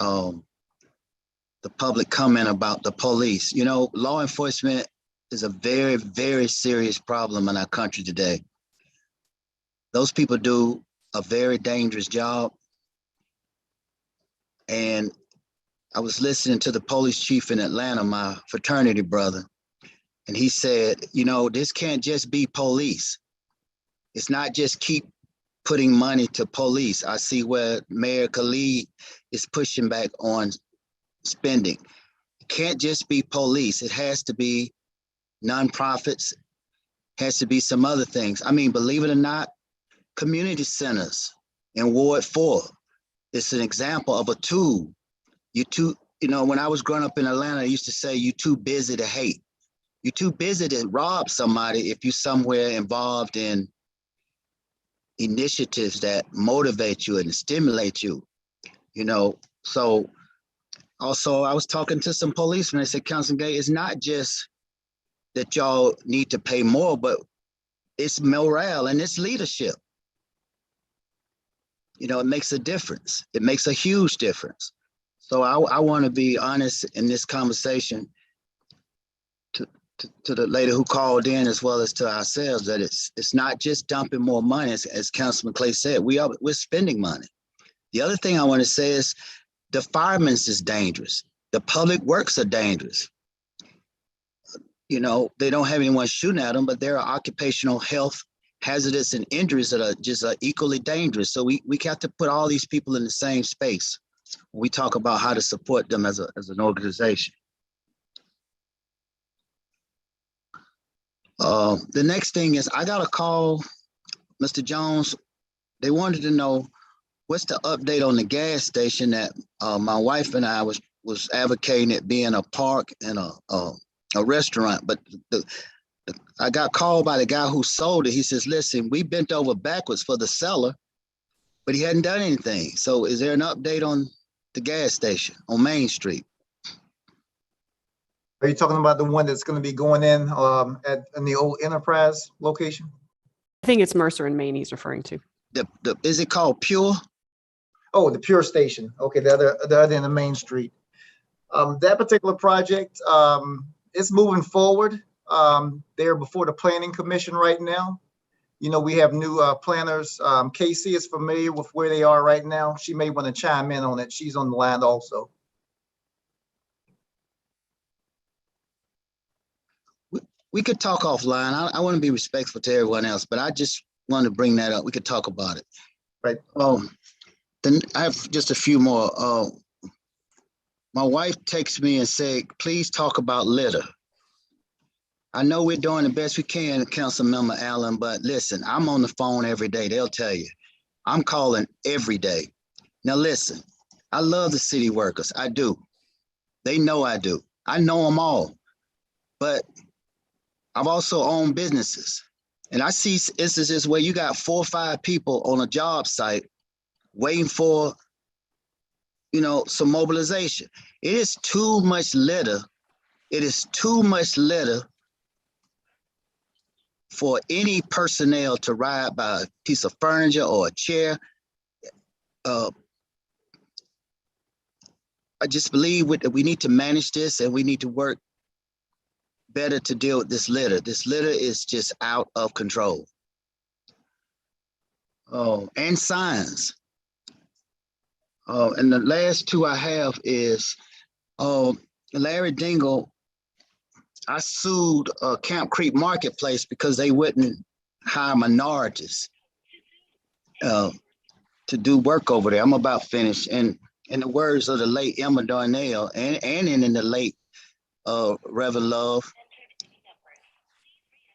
the public comment about the police. You know, law enforcement is a very, very serious problem in our country today. Those people do a very dangerous job. And I was listening to the police chief in Atlanta, my fraternity brother, and he said, you know, this can't just be police. It's not just keep putting money to police. I see where Mayor Khalid is pushing back on spending. It can't just be police. It has to be nonprofits, has to be some other things. I mean, believe it or not, community centers in Ward 4, it's an example of a tool. You know, when I was growing up in Atlanta, I used to say, you're too busy to hate. You're too busy to rob somebody if you're somewhere involved in initiatives that motivate you and stimulate you, you know. So also I was talking to some policemen. They said, Councilman Gay, it's not just that y'all need to pay more, but it's morale and it's leadership. You know, it makes a difference. It makes a huge difference. So I want to be honest in this conversation to the lady who called in, as well as to ourselves, that it's not just dumping more money, as Councilman Clay said, we're spending money. The other thing I want to say is the firemen's is dangerous. The public works are dangerous. You know, they don't have anyone shooting at them, but there are occupational health hazardous and injuries that are just equally dangerous. So we have to put all these people in the same space when we talk about how to support them as an organization. The next thing is I got a call, Mr. Jones. They wanted to know what's the update on the gas station that my wife and I was advocating it being a park and a restaurant. But I got called by the guy who sold it. He says, listen, we bent over backwards for the seller, but he hadn't done anything. So is there an update on the gas station on Main Street? Are you talking about the one that's going to be going in the old Enterprise location? I think it's Mercer and Main he's referring to. Is it called Pure? Oh, the Pure Station. Okay, the other in the Main Street. That particular project is moving forward. They're before the Planning Commission right now. You know, we have new planners. Casey is familiar with where they are right now. She may want to chime in on it. She's on the line also. We could talk offline. I want to be respectful to everyone else, but I just want to bring that up. We could talk about it. Right. Then I have just a few more. My wife texted me and said, please talk about litter. I know we're doing the best we can, Councilmember Allen, but listen, I'm on the phone every day. They'll tell you. I'm calling every day. Now listen, I love the city workers. I do. They know I do. I know them all. But I've also owned businesses. And I see instances where you got 4 or 5 people on a job site waiting for, you know, some mobilization. It is too much litter. It is too much litter for any personnel to ride by a piece of furniture or a chair. I just believe that we need to manage this, and we need to work better to deal with this litter. This litter is just out of control. Oh, and signs. And the last two I have is Larry Dingle. I sued Camp Creek Marketplace because they wouldn't hire minorities to do work over there. I'm about finished. And in the words of the late Emma Darnell and in the late Reverend Love,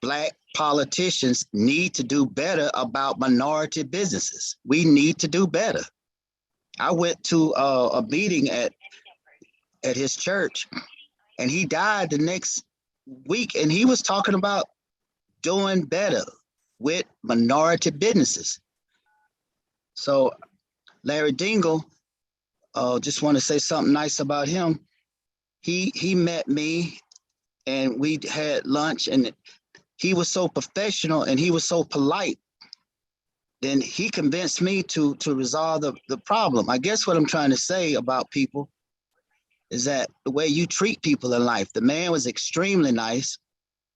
Black politicians need to do better about minority businesses. We need to do better. I went to a meeting at his church, and he died the next week, and he was talking about doing better with minority businesses. So Larry Dingle, just want to say something nice about him. He met me, and we had lunch, and he was so professional and he was so polite. Then he convinced me to resolve the problem. I guess what I'm trying to say about people is that the way you treat people in life, the man was extremely nice.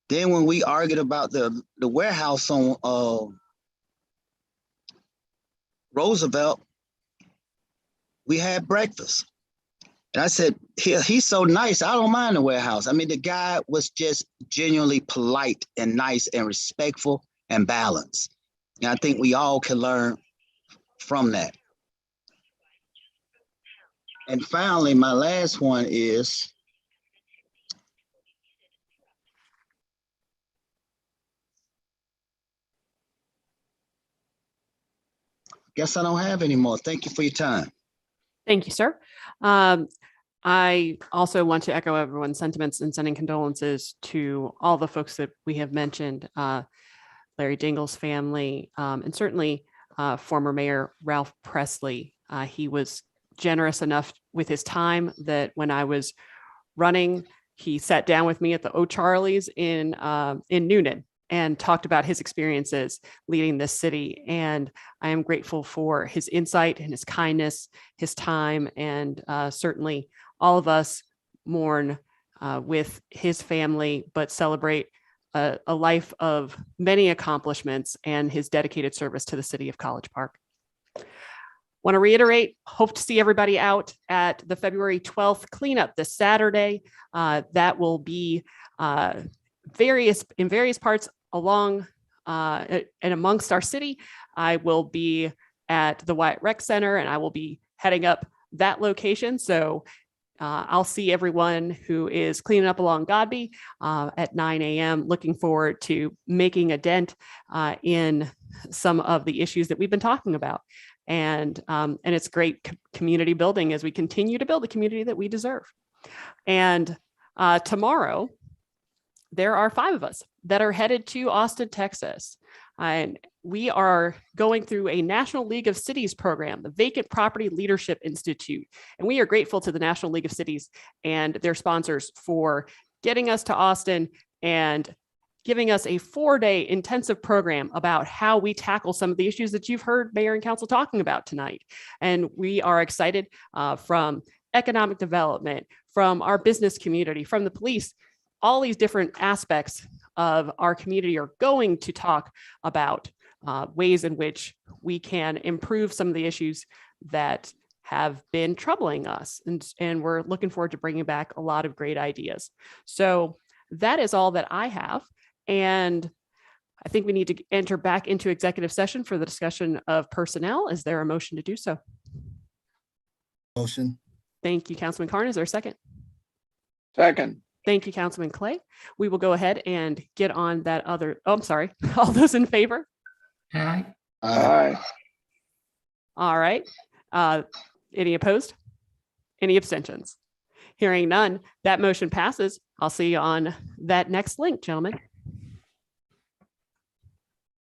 Then when we argued about the warehouse on Roosevelt, we had breakfast. And I said, he's so nice, I don't mind the warehouse. I mean, the guy was just genuinely polite and nice and respectful and balanced. And I think we all can learn from that. And finally, my last one is, guess I don't have any more. Thank you for your time. Thank you, sir. I also want to echo everyone's sentiments in sending condolences to all the folks that we have mentioned, Larry Dingle's family, and certainly former Mayor Ralph Presley. He was generous enough with his time that when I was running, he sat down with me at the O'Charlie's in Noonan and talked about his experiences leading this city. And I am grateful for his insight and his kindness, his time, and certainly all of us mourn with his family, but celebrate a life of many accomplishments and his dedicated service to the city of College Park. Want to reiterate, hope to see everybody out at the February 12th cleanup this Saturday. That will be in various parts along and amongst our city. I will be at the Wyatt Rec Center, and I will be heading up that location. So I'll see everyone who is cleaning up along Godby at 9 a.m. Looking forward to making a dent in some of the issues that we've been talking about. And it's great community building as we continue to build the community that we deserve. And tomorrow, there are 5 of us that are headed to Austin, Texas. And we are going through a National League of Cities program, the Vacant Property Leadership Institute. And we are grateful to the National League of Cities and their sponsors for getting us to Austin and giving us a 4-day intensive program about how we tackle some of the issues that you've heard Mayor and Council talking about tonight. And we are excited from economic development, from our business community, from the police. All these different aspects of our community are going to talk about ways in which we can improve some of the issues that have been troubling us. And we're looking forward to bringing back a lot of great ideas. So that is all that I have. And I think we need to enter back into executive session for the discussion of personnel. Is there a motion to do so? Motion. Thank you, Councilman Carn. Is there a second? Second. Thank you, Councilman Clay. We will go ahead and get on that other, oh, I'm sorry. All those in favor? Aye. Aye. All right. Any opposed? Any abstentions? Hearing none, that motion passes. I'll see you on that next link, gentlemen.